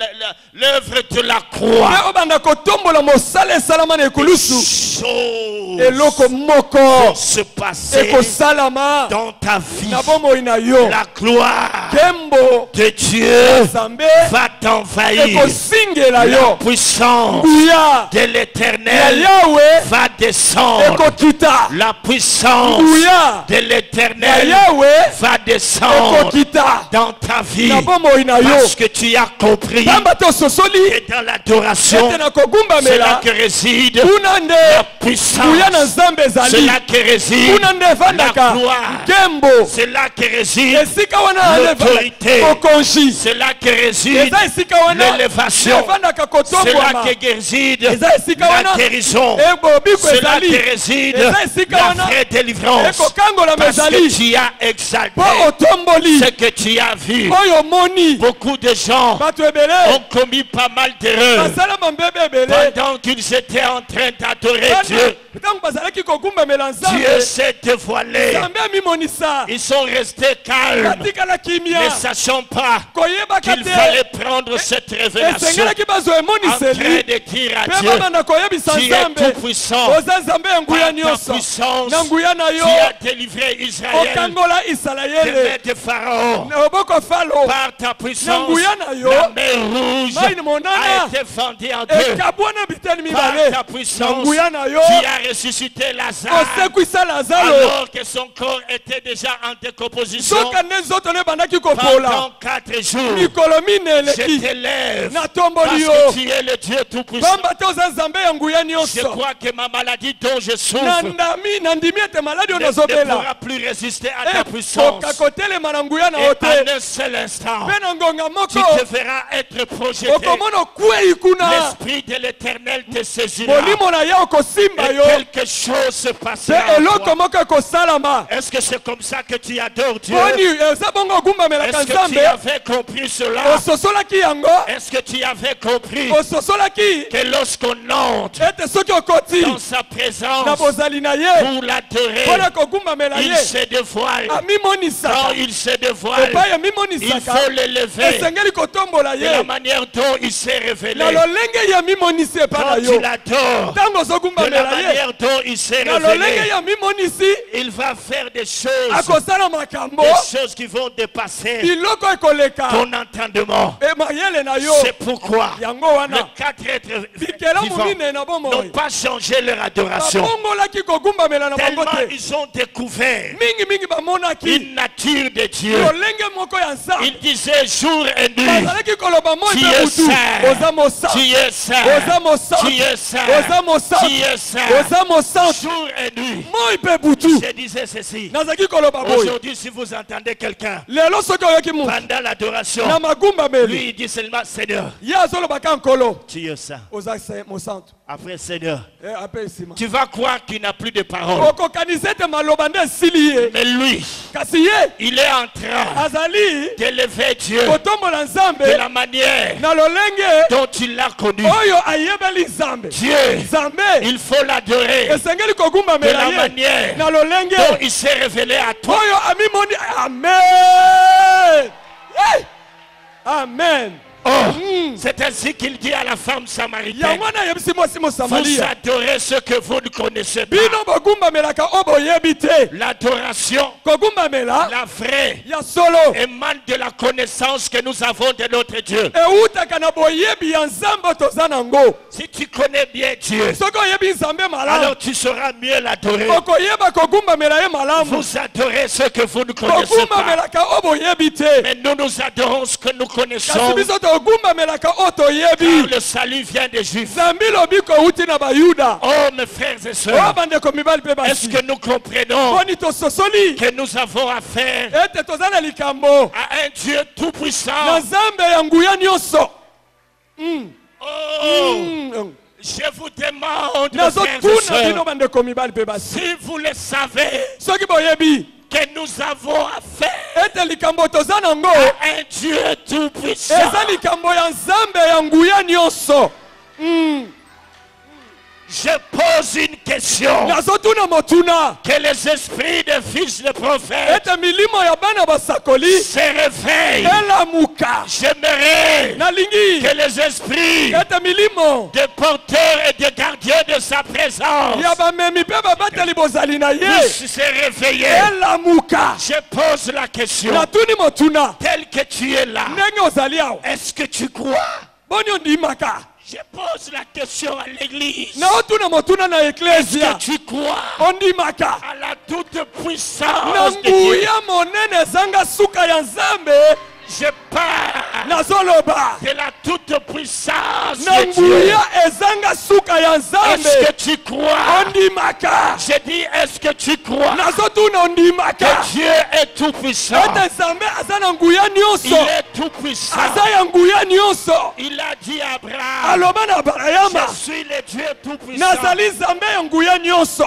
l'œuvre de la croix,
Pe obanda kotombola mosala esalama na ekulusu.
choses
Eloko moko
vont se passer
ekosalama
dans ta vie.
na bomoi na yo.
La gloire
Kembo
de Dieu
Nzambe
va t'envahir.
ekosingela
La
yo.
puissance
Nguya
de
ya
l'Éternel
Yawe
va descendre.
ekokita.
La puissance
Nguya
de
ya
l'Éternel
Yawe
va descendre
ekokita
dans ta vie
na bomoi na yo.
parce que tu as compris
Pamba to sosoli
et dans l'adoration,
ete na
c'est là
kogumbamela
que réside
kuna
la
nde
puissance,
nguya na Nzambe
c'est
ezali.
là que réside
Kuna nde
la
evandaka
gloire,
nkembo.
c'est là que réside
Esika wana
l'autorité,
kokonzi.
c'est là que réside
Eza esika wana
l'élévation,
evandaka
c'est là
kotombwama.
que réside
Eza esika
la
wana
guérison,
ebobiko
c'est là
ezali.
que réside
Eza esika
la
wana
vraie délivrance,
ekokangolama
parce que
ezali.
tu as exalté
Po otomboli
ce que tu as vu.
oyo moni.
Beaucoup de gens
Bato ebele
ont commis pas mal d'erreurs
basala mambebe ebele.
pendant qu'ils étaient en train d'adorer Dieu.
Ntango bazalaki kogumbamela
Dieu
Nzambe,
s'est dévoilé.
Nzambe amimonisa.
Ils sont restés calmes,
Batikala kimia.
ne sachant pas
Koyebaka
qu'il
te.
fallait prendre cette révélation
Esengelaki bazwa
en train
emoniseli.
de dire à
Pe
Dieu:
babanda koyebisa
tu es
Nzambe.
tout puissant.
Oza Nzambe ya nguya
Par ta
nyonso.
puissance,
Na nguya na
tu
yo.
as délivré Israël
Okangola
des
Israele.
mains de Pharaon.
Na oboko falo.
Par ta puissance,
nguya na yo.
la mer rouge
Mai ni monana.
a été fendue en deux.
Ekabwana biteni
Par
mibale.
ta
Na
puissance,
nguya na yo.
tu as ressuscité Lazare
Osekwisa Lazaro.
alors que son corps était déjà en décomposition.
Soka nde nzoto ne ebandaki kopola.
Pendant 4 jours,
Mikolo mine
je
eleki.
t'élève
Na
parce
tomboli yo.
que tu es le Dieu Tout-Puissant.
Pamba te oza Nzambe ya nguya
Je
nyonso.
crois que Maman maladie dont je souffre
nandami nandimi ete maladi oyo
ne
nazobela
pourra plus résister à ta puissance.
ekoka kotelema na nguya na
Et
yo
en
te
un seul instant,
mpe na ngonga
tu
moko
te feras être projeté.
okomona okwei kuna
L'esprit de l'Éternel te saisira.
molimo na ye okosimba
Et
yo
quelque chose se
mpe
passera en
eloko
toi.
moko ekosalama
Est-ce que c'est comme ça que tu adores Dieu?
boni eza bongo ogumbamelaka
Est-ce que tu
nzambe
avais compris cela?
ososolaki yango
Est-ce que tu avais compris
ososolaki
que lorsqu'on entre
ete soki okoti
dans sa
na
présence
bozali na ye
pour l'adorer,
mpona kogumbamela
il
ye
se dévoile. Quand
amimonisaka
il se dévoile,
epai
il
amimonisaka
faut l'élever
esengeli kotombola
de la
ye
manière dont il s'est révélé.
na lolenge ya mimonisi epai na
Quand
yo
tu l'adores,
ntango
de la
ozogumbamela ye
manière dont il s'est
na lolenge
révélé,
ya mimonisi
il va faire des choses
akosala makambo
qui vont dépasser
biloko ekoleka
ton entendement.
mayele na yo
C'est pourquoi
yango
les
wana
4 êtres
bikela
vivants
monene na bomoi
n'ont pas changé leur adoration.
babongolaki kogumbamela na bango
Tellement
te
ils ont découvert
mingi bamonaki
une nature de Dieu.
lolenge moko ya nzambe
Il disait jour et nuit,
bazalaki koloba moi
tu
mpe
es
butu
saint,
oza mosantu
tu es saint,
oza mosantu
tu es saint,
oza mosantu
tu es saint,
oza mosantu
jour et nuit.
moi mpe butu
Je disais ceci.
nazalaki koloba boye
Aujourd'hui, si vous entendez quelqu'un
lelo soki oyoki moto
pendant l'adoration,
na magumbameli
lui il dit seulement Seigneur,
ye azolobaka nkolo
tu es saint.
oza mosantu
Après Seigneur,
ape nsima
tu vas croire qu'il n'a plus de parole.
okokanisa ete maloba nde esili ye
Mais lui,
kasi ye
il est en train
azali
d'élever Dieu
kotombola nzambe
de la manière
na lolenge
dont tu l'as connu.
oyo ayebeli nzambe
Dieu,
nzambe
il faut l'adorer
esengeli
de
kogumbamela
la
ye
manière
na lolenge
dont il s'est révélé à toi.
oyo amimoni amen Hey! Amen
Oh, c'est ainsi qu'il dit à la femme samaritaine.
yango wana ayebisi mwasi
Vous
mosamaria
adorez ce que vous ne connaissez pas.
bino bogumbamelaka oyo boyebi te
L'adoration,
kogumbamela
la vraie,
ya solo
émane de la connaissance que nous avons de notre Dieu.
eutaka na boyebi ya nzambe toza nango
Si tu connais bien Dieu,
soki oyebi nzambe malamu
alors tu sauras mieux l'adorer.
okoyeba kogumbamela ye malamu
Vous adorez ce que vous ne connaissez pas.
kogumbamelaka oyo boyebi te
Mais nous adorons ce que nous
kasi
connaissons.
biso togumbamelaka oyo toyebi
Car le salut vient des Juifs.
nzambe lobi kouti na bayuda
Oh mes frères et
oyo
sœurs,
bandeko mibali mpe
est-ce
basi
que nous comprenons
poni tososoli
que nous avons affaire
ete toza na likambo
à un Dieu
na
tout-puissant?
nzambe ya nguya nyonso
Oh, je vous demande, frères et
nazotuna bino
sœurs,
bandeko mibali mpe basi
si vous le savez,
soki boyebi
que nous avons affaire
ete likambo toza nango
à un Dieu tout-puissant.
eza likambo ya nzambe ya nguya nyonso
Je pose une question.
nazotuna motuna
Que les esprits des fils de prophètes
ete milimo ya bana basakoli
se réveillent.
elamuka
J'aimerais
nalingi
que les esprits
ete milimo
des porteurs et des gardiens de sa présence
ya bamemi mpe babateli bozali na ye
puissent se réveiller.
elamuka
Je pose la question.
natuni motuna
Tel que tu es là,
ndenge ozali awa
est-ce que tu crois?
boni ondimaka
Je pose la question à l'église.
naotuna motuna na
Est-ce
eklesia
que tu crois
ondimaka
à la toute
na
puissance de Dieu?
nguya monene ezanga suka ya nzambe
Je parle
nazoloba
de la toute puissance
na
de Dieu.
nguya ezanga suka ya
Est-ce
nzambe
que tu crois?
ondimaka
Je dis, est-ce que tu crois
nazotuna ondimaka
que Dieu est tout puissant?
ete nzambe aza na nguya
Il
nyonso
est tout puissant.
aza ya nguya nyonso
Il a dit à Abraham,
aloba na abrahama
je suis le Dieu tout puissant.
nazali nzambe ya nguya nyonso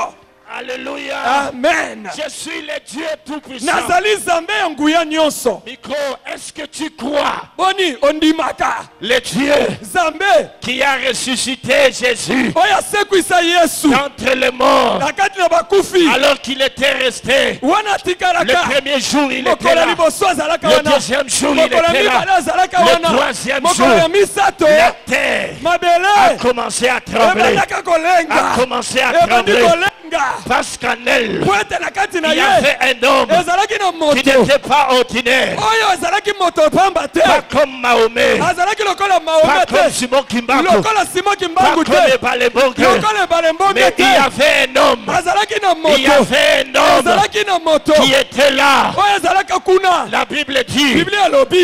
Alléluia.
amen
Je suis le Dieu tout puissant.
nazali nzambe ya nguya nyonso
Micro, est-ce que tu crois
boni ondimaka
le Dieu
nzambe
qui a ressuscité Jésus
oyo asekwisa yesu
d'entre les morts
na kati na bakufi
alors qu'il était resté?
wana
Le
atikalaka
premier jour, il était
mokolo ya
là.
liboso azalaka
Le
wana
deuxième jour, il
mokolo ya
était là.
mibale azalaka
Le
wana
troisième
mokolo
jour,
ya misato
la terre a
mabele
commencé à trembler.
ebandaka kolenga
A commencé à
ebandi
trembler.
kolenga
Parce qu'en elle,
po ete na kati na
il y
ye
avait un homme
ezalaki na
qui
moto
n'était pas ordinaire.
oyo ezalaki moto pamba te
Pas comme Mahomet.
azalaki lokola
Pas
mahome
comme
te
Simon Kimbangu.
lokola simo
Pas
kimbangu
comme
te
Balebongue.
lokola ebalembonge
Mais
te
il y avait un homme.
azalaki na
Il y
moto
avait un homme qui était là. La Bible dit,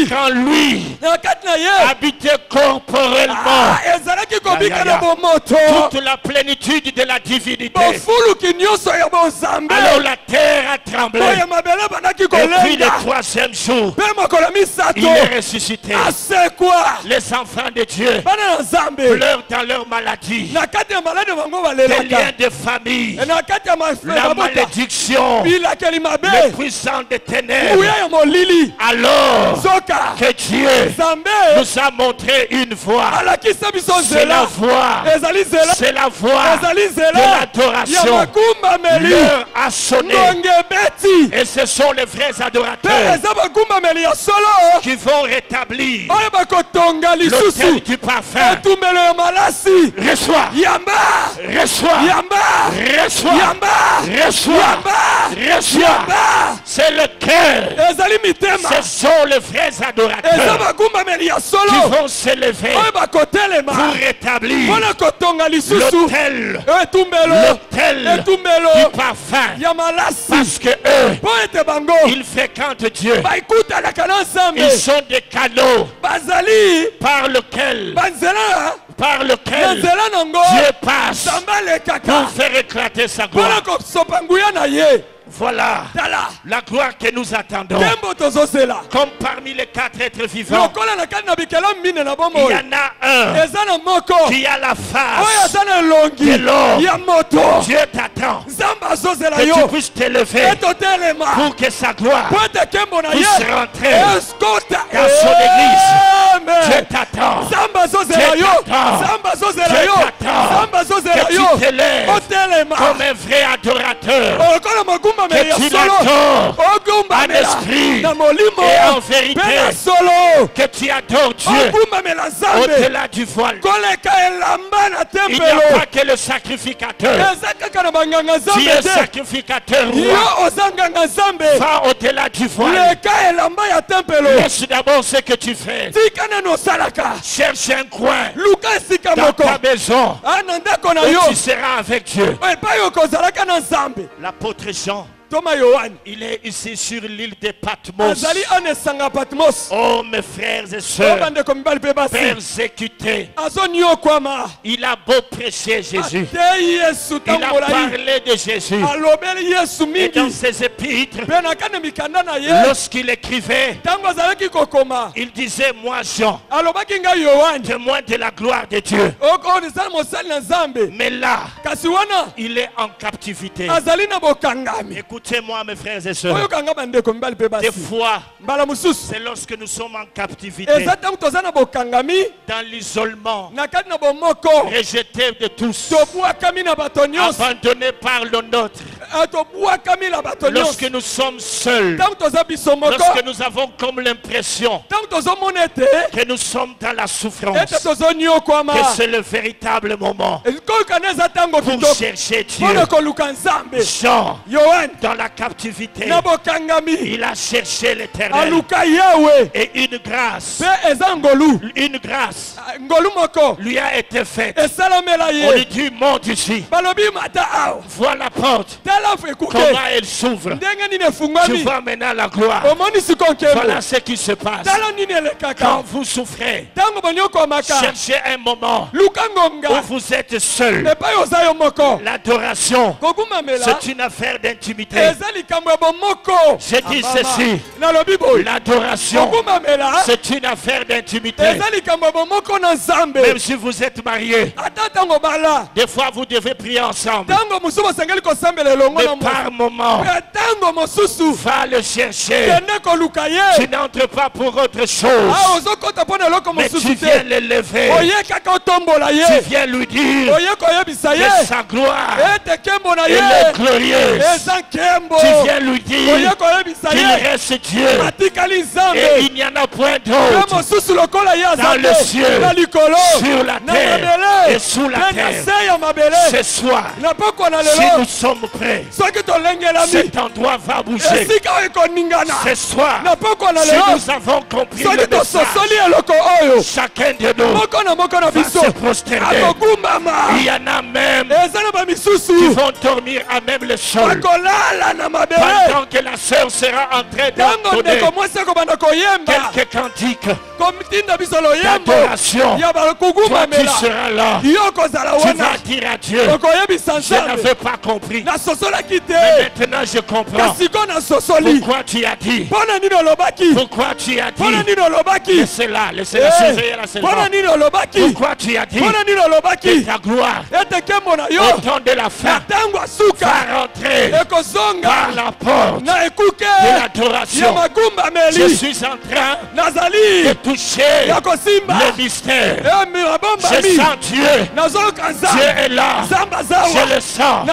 quand lui habitait corporellement, toute la plénitude de la divinité, alors la terre a tremblé. Et puis le troisième jour, il est ressuscité. Les enfants de Dieu pleurent dans leur maladie, des liens de famille, la malédiction, le puissant des ténèbres. Alors que Dieu nous a montré une voie. C'est la voie, c'est la voie de l'adoration. L'heure a sonné. Et ce sont les vrais adorateurs qui vont rétablir l'autel du parfum. Reçois, reçois, reçois, reçois, reçois. C'est le cœur. Ce sont les vrais adorateurs qui vont s'élever pour rétablir l'autel du parfum. Parce que eux, ils fréquentent Dieu. Ils sont des canaux par lequel Dieu passe pour faire éclater sa gloire. Voilà la gloire que nous attendons. Comme parmi les quatre êtres vivants, il y en a un qui a la face de l'homme. Dieu t'attend que tu puisses t'élever pour que sa gloire puisse rentrer dans son église. Dieu t'attend. Que tu t'élèves comme un vrai adorateur. Que tu l'adores en esprit et en vérité. Que tu adores Dieu au-delà du voile. Il n'y a pas que le sacrificateur. Tu es sacrificateur roi. Va au-delà du voile. Laisse d'abord ce que tu fais. Cherche un coin dans ta maison où tu seras avec Dieu. L'apôtre Jean, il est ici sur l'île de Patmos. Oh mes frères et sœurs, persécutés. Il a beau prêcher Jésus, il a parlé de Jésus. Et dans ses épîtres, lorsqu'il écrivait, il disait: moi Jean, témoin de la gloire de Dieu. Mais là, il est en captivité. Écoutez-moi mes frères et sœurs. Des fois, c'est lorsque nous sommes en captivité, dans l'isolement, rejetés de tous, abandonnés par le nôtre, lorsque nous sommes seuls, lorsque nous avons comme l'impression que nous sommes dans la souffrance, que c'est le véritable moment pour chercher Dieu. Jean, dans la captivité, il a cherché l'Éternel. Et une grâce lui a été faite. On lui dit: monte ici. Vois la porte. Comment elle s'ouvre. Tu vois maintenant la gloire. Voilà ce qui se passe. Quand vous souffrez, cherchez un moment où vous êtes seul. L'adoration, c'est une affaire d'intimité. Je dis ceci: l'adoration, c'est une affaire d'intimité. Même si vous êtes mariés, des fois vous devez prier ensemble. Mais par moment, va le chercher. Tu n'entres pas pour autre chose, mais tu viens l'élever. Tu viens lui dire que sa gloire, elle est glorieuse. Tu viens lui dire qu'il reste Dieu et il n'y en a point d'autre dans le ciel, sur la terre et sous la terre. Ce soir, si nous sommes prêts
bouger.
Ce
Cet endroit va bouger. Ce soir, si nous avons compris le message, chacun de nous va se prosterner. Il y en a même qui vont dormir à même le sol pendant que la sœur sera en train d'entonner quelques cantiques d'adoration. Toi qui seras là, tu vas dire à Dieu, je n'avais pas compris, mais maintenant je comprends pourquoi tu as dit, pourquoi tu as dit, laissez-la, laissez-la surveiller la servante. Pourquoi tu as dit que ta gloire au temps de la fin va rentrer par la porte de l'adoration. Je suis en train de toucher le mystère. Je sens Dieu. Dieu est là. Je le sens.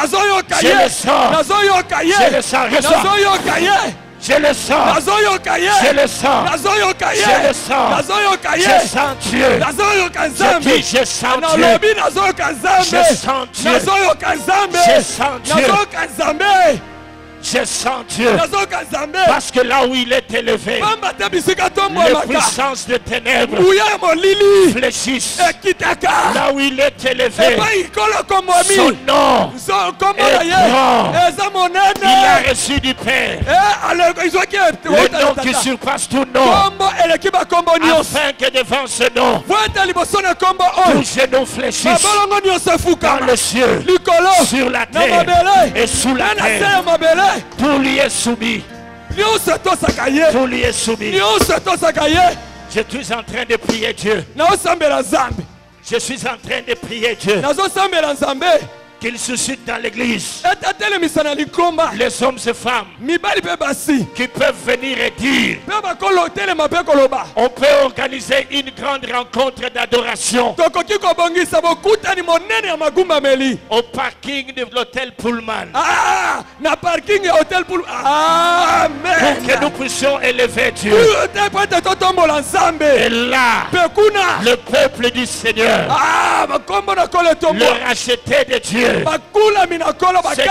Je le sens. Je le sens. Je le sens. Je le sens. Je le sens. Je sens Dieu. Je dis, je sens Dieu. Je sens Dieu. Je sens Dieu. Je sens Dieu. Parce que là où il est élevé, les puissances de ténèbres fléchissent. Là où il est élevé, son nom est grand. Il a reçu du Père le nom qui surpasse tout nom, afin que devant ce nom, tous genoux fléchissent dans le ciel, sur la terre et sous la terre. Tout lui est soumis. Tout lui est soumis. Je suis en train de prier Dieu. Je suis en train de prier Dieu qu'il suscite dans l'église les hommes et femmes qui peuvent venir et dire, on peut organiser une grande rencontre d'adoration au parking de l'hôtel Pullman, pour que nous puissions élever Dieu. Et là, le peuple du Seigneur, le racheté de Dieu, ceux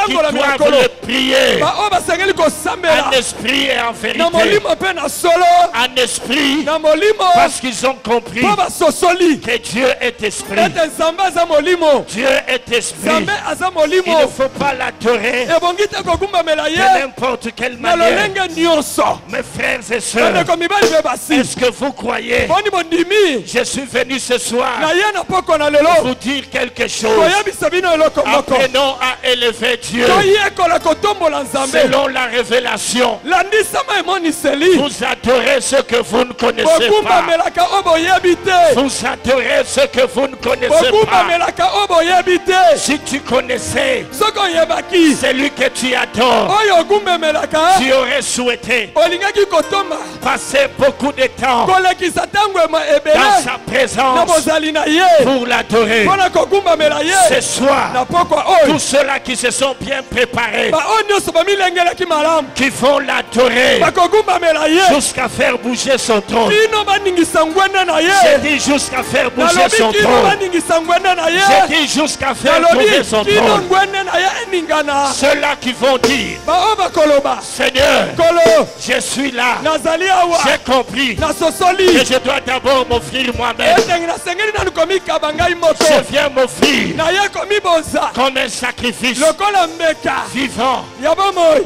qui doivent le prier en esprit et en vérité, en esprit, parce qu'ils ont compris que Dieu est esprit. Dieu est esprit. Il ne faut pas l'adorer de n'importe quelle manière. Mes frères et sœurs, est-ce que vous croyez? Je suis venu ce soir pour vous dire quelque chose. Apprenons à élever Dieu selon la révélation. Vous adorez ce que vous ne connaissez pas. Vous adorez ce que vous ne connaissez pas. Si tu connaissais celui que tu adores, tu aurais souhaité passer beaucoup de temps dans sa présence pour l'adorer. Ce soir, tous ceux-là qui se sont bien préparés, qui vont l'adorer jusqu'à faire bouger son trône. J'ai dit jusqu'à faire bouger son trône. J'ai dit jusqu'à faire bouger son trône. Ceux-là qui vont dire, Seigneur, je suis là, j'ai compris que je dois d'abord m'offrir moi-même. Je viens m'offrir comme un sacrifice vivant.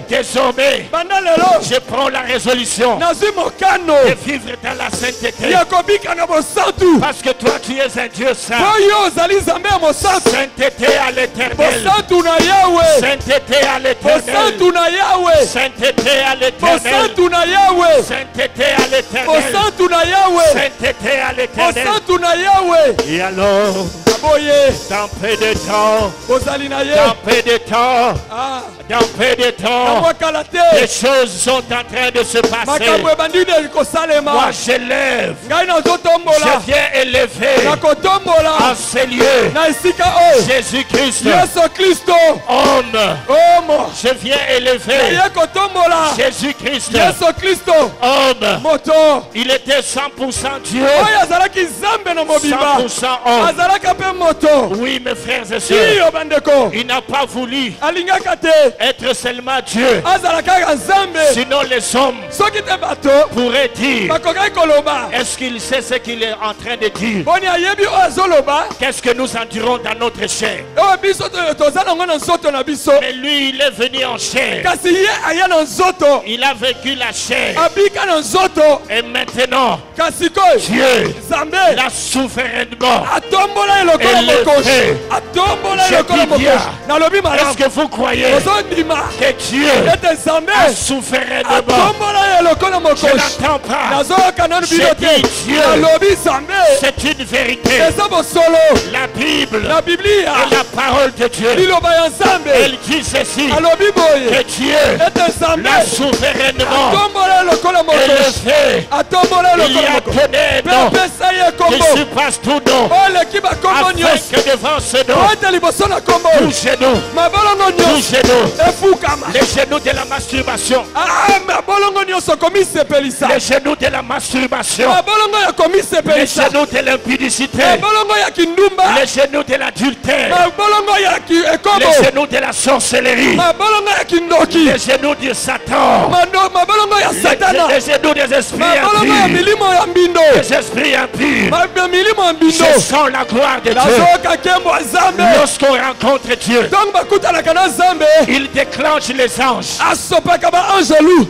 Désormais, je prends la résolution de vivre dans la sainteté. Parce que toi, tu es un Dieu saint. Sainteté à l'éternel. Sainteté à l'éternel. Sainteté à l'éternel. Sainteté à l'éternel. Sainteté à l'éternel. Et alors, dans peu de temps, dans peu de temps, les choses sont en train de se passer. Moi je lève, je viens élever en ces lieux Jésus-Christ, homme homme, je viens élever Jésus-Christ, homme, il était 100% Dieu, 100% homme. Oui, mes frères et sœurs, il n'a pas voulu être seulement Dieu, sinon les hommes pourraient dire, est-ce qu'il sait ce qu'il est en train de dire? Qu'est-ce que nous endurons dans notre chair? Mais lui, il est venu en chair. Il a vécu la chair. Et maintenant, Dieu l'a souverainement élevé. Je dis bien, est-ce que vous croyez que Dieu a souverainement? Je n'entends pas. Je dis Dieu. C'est une vérité. La Bible est la parole de Dieu. Elle dit ceci, que Dieu l'a souverainement élevé. Il y a donné un nom qui surpasse tout nom, afin que devant ce nom, tout genou, les genoux de la masturbation, les genoux de la masturbation, les genoux de l'impudicité, les genoux de l'adultère, les genoux de la sorcellerie, les genoux de Satan, les genoux des esprits impurs, les esprits impurs. Je sens la gloire de Dieu. Lorsqu'on rencontre Dieu, il déclenche les anges.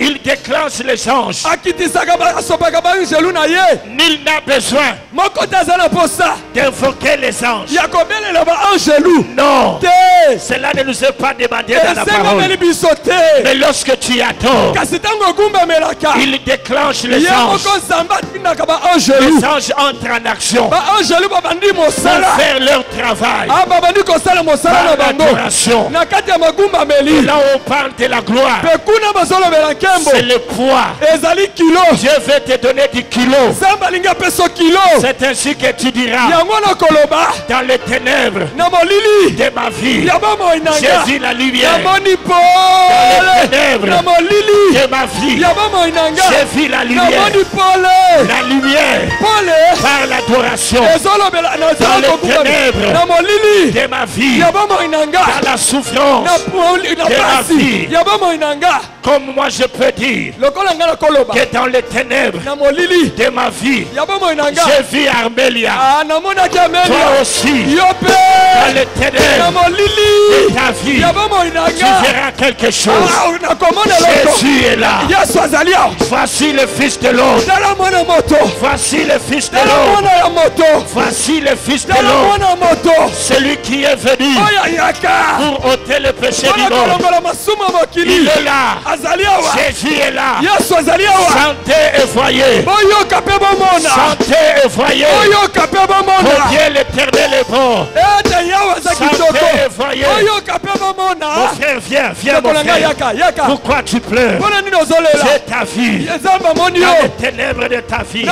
Il déclenche les anges. Nul n'a besoin d'invoquer les anges. Non, cela ne nous est pas demandé dans la parole. Mais lorsque tu attends, il déclenche les anges. Les anges entrent en action pour faire leur travail par l'adoration. Et là on parle de la gloire, c'est le poids. Dieu veut te donner du kilo. C'est ainsi que tu diras, dans les ténèbres de ma vie, j'ai vu la lumière. Dans les ténèbres de ma vie, j'ai vu la lumière. La lumière par l'adoration. Dans les ténèbres de ma vie, dans la souffrance de ma vie. Comme moi je peux dire que dans les ténèbres de ma vie, j'ai vu Armélia. Toi aussi, dans les ténèbres de ta vie, tu verras quelque chose. Jésus est là. Voici le Fils de l'homme. Voici le Fils de l'homme. Voici le Fils de l'homme. Celui qui est venu pour ôter le péché du monde. Il est là. Jésus est là. Sentez et voyez. Sentez et voyez. Mon Dieu l'éternel est bon. Sentez et voyez. Mon frère, viens mon frère. Pourquoi tu pleures? C'est ta vie. Dans les ténèbres de ta vie.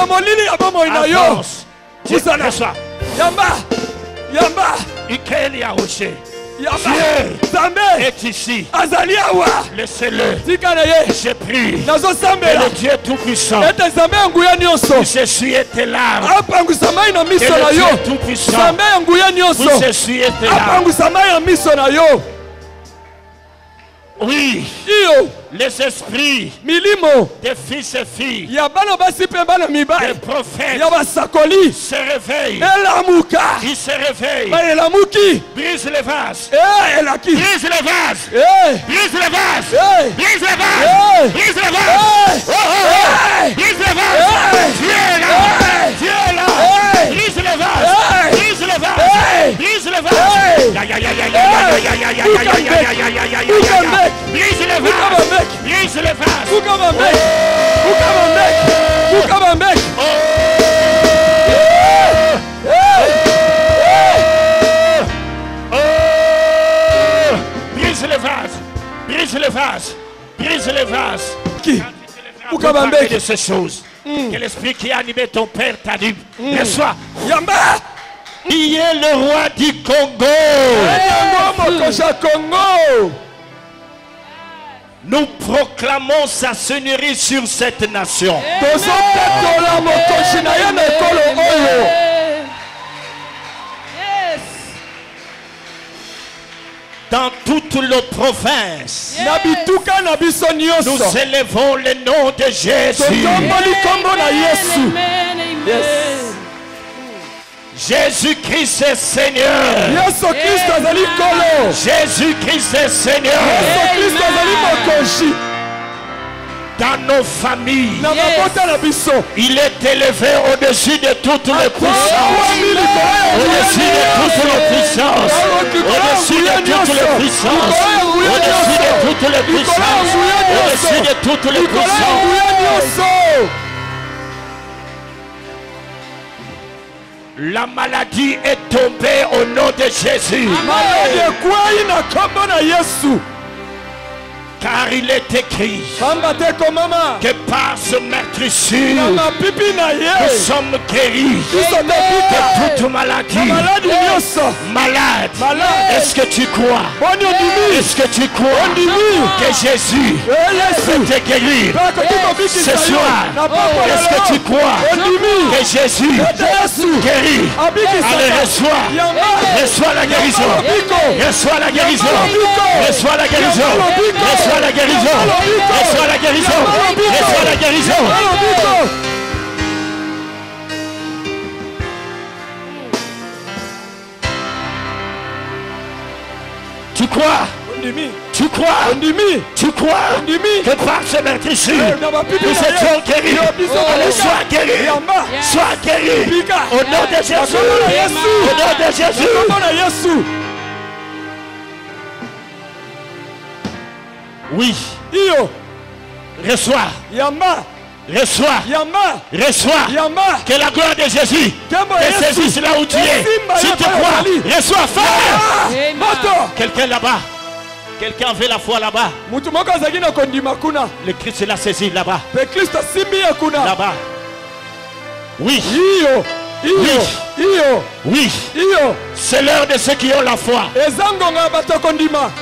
Avance. Reçois. Ikel Yaroché. Dieu est ici. Laissez-le. Je prie. Et le Dieu Tout-Puissant, vous essuyez tes larmes. Et le Dieu Tout-Puissant, vous essuyez tes larmes. Oui, les esprits des fils et filles, des prophètes se réveillent. Ils se réveillent. Brise les vases. Brise les vases. Brise les vases. Brise les vases. Brise les vases. Brise les vases. Dieu est là. Dieu est là. Brise les vases. Brise les vases. Brise les vases. Brise les vases. Brise les vases.
Who come and make?
Brise les vases. Brise les vases. Brise les vases.
Who come and make
de ces choses que l'esprit qui a animé ton père t'a dit. Reçois.
qui est le roi du Congo. Nous proclamons sa seigneurie sur cette nation. Dans toutes nos provinces, nous élevons le nom de Jésus. Jésus-Christ est Seigneur. Jésus-Christ est Seigneur. Dans nos familles, il est élevé au-dessus de toutes les puissances. Au-dessus de toutes les puissances. Au-dessus de toutes les puissances. Au-dessus de toutes les puissances. Au-dessus de toutes les puissances. La maladie est tombée au nom de Jésus. Car il est écrit que par ce meurtrissure, nous sommes guéris de toute maladie. Malade, est-ce que tu crois? Est-ce que tu crois que Jésus peut te guérir ce soir? Est-ce que tu crois que Jésus guérit? Allez, reçois la guérison. Reçois la guérison. Reçois la guérison. Reçois la guérison. Reçois la guérison. Reçois la guérison. Tu crois? Tu crois? Tu crois que par ce meurtrissure, nous étions guéris? Allez, sois guéri. Sois guéri. Au nom de Jésus. Au nom de Jésus. Oui. Reçois. Reçois. Reçois. Que la gloire de Jésus te saisisse là où tu es. Si tu crois, reçois. Fire. Quelqu'un là-bas. Quelqu'un avait la foi là-bas. Le Christ l'a saisi là-bas. Là-bas. Oui. Oui. C'est l'heure de ceux qui ont la foi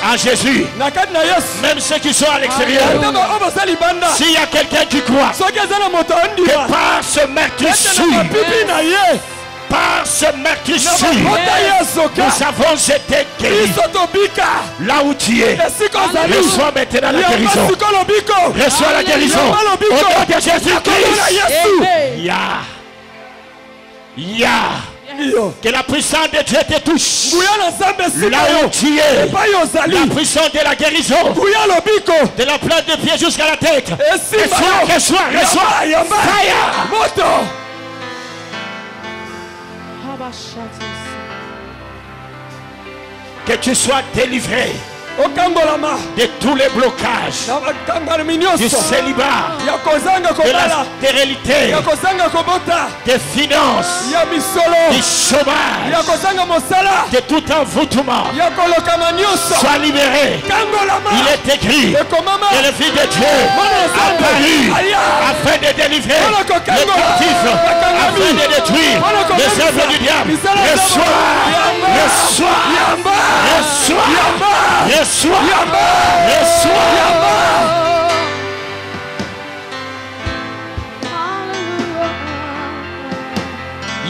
en Jésus. Même ceux qui sont à l'extérieur. S'il y a quelqu'un qui croit que par ce meurtrissure, par ce meurtrissure, nous avons été guéris. Là où tu es, reçois maintenant la guérison. Reçois la guérison. Au nom de Jésus-Christ. Que la puissance de Dieu te touche. Là où tu es, la puissance de la guérison, de la plante de pied jusqu'à la tête. Reçois. Fire. Que tu sois délivré de tous les blocages du célibat, de la stérilité, des finances, du chômage, de tout envoûtement. Sois libéré. Il est écrit que le Fils de Dieu a apparu afin de délivrer les captifs, afin de détruire les œuvres du diable. Reçois.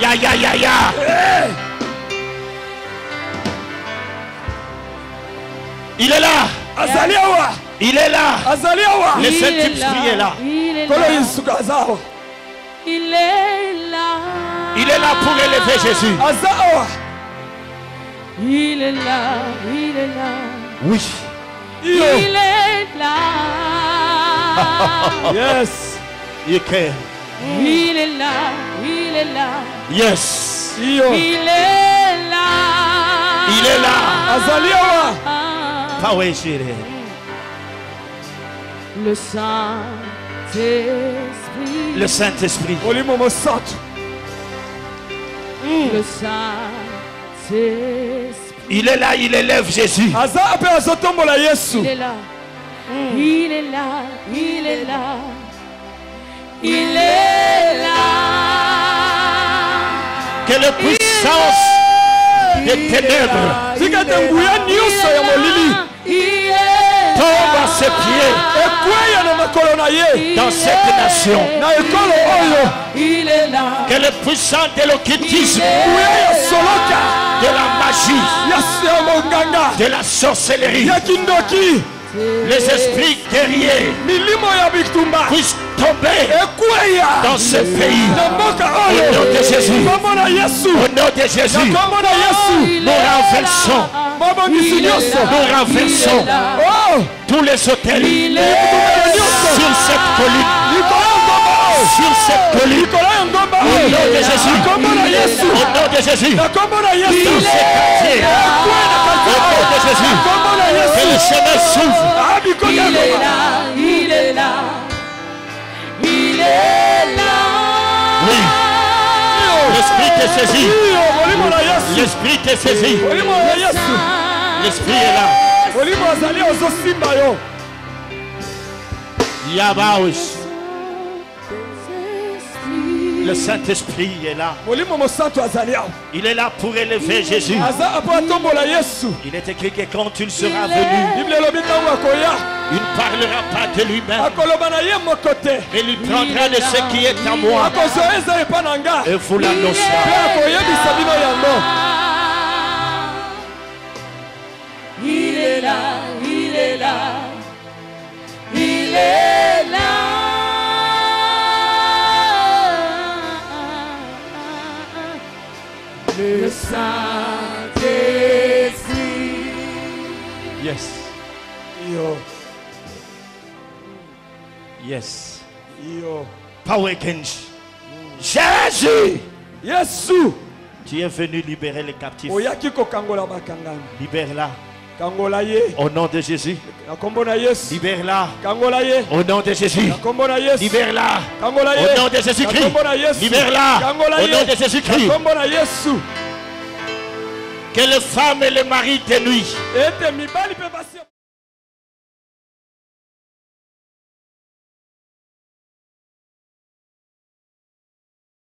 Ya. Il est là. Il est là. Le Saint-Esprit est là. Il est là pour élever Jésus.
Il est là.
Oui.
Il est là.
Yes. You can.
Il est là.
Yes.
Il est là. Le Saint-Esprit.
Le Saint-Esprit.
Le Saint-Esprit.
Il est là, il élève Jésus.
Il est là.
Que la puissance
des ténèbres tombe à ses pieds dans cette nation.
Il est là.
Que le puissant de l'occultisme, de la magie, de la sorcellerie, les esprits guerriers puissent tomber dans ce pays. Au nom de Jésus. Au nom de Jésus. Nous renversons. Nous renversons tous les hôtels sur cette colline. Sur cette colline. Au nom de Jésus. Au nom de Jésus. Dans ces quartiers. Au nom de Jésus. Que le chemin s'ouvre.
Il est là. Il est là. Il est là.
Oui. L'esprit te saisit. L'esprit te saisit. L'esprit est là. Yabaos.
Le Saint-Esprit est là. Il est là pour élever Jésus. Il est écrit que quand il sera venu, il ne parlera pas de lui-même, mais il prendra de ce qui est à moi et vous l'annoncera.
Il est là, il est là, il est là. Le Saint-Esprit.
Yes.
Yo.
Yes.
Yo.
Power Kenji. Jésus.
Yesu.
Tu es venu libérer les captifs. Libère-la. Au nom de Jésus. Libère-la. Au nom de Jésus. Libère-la. Au nom de Jésus-Christ. Libère-la. Au nom de Jésus-Christ. Que les femmes et les maris te nuisent.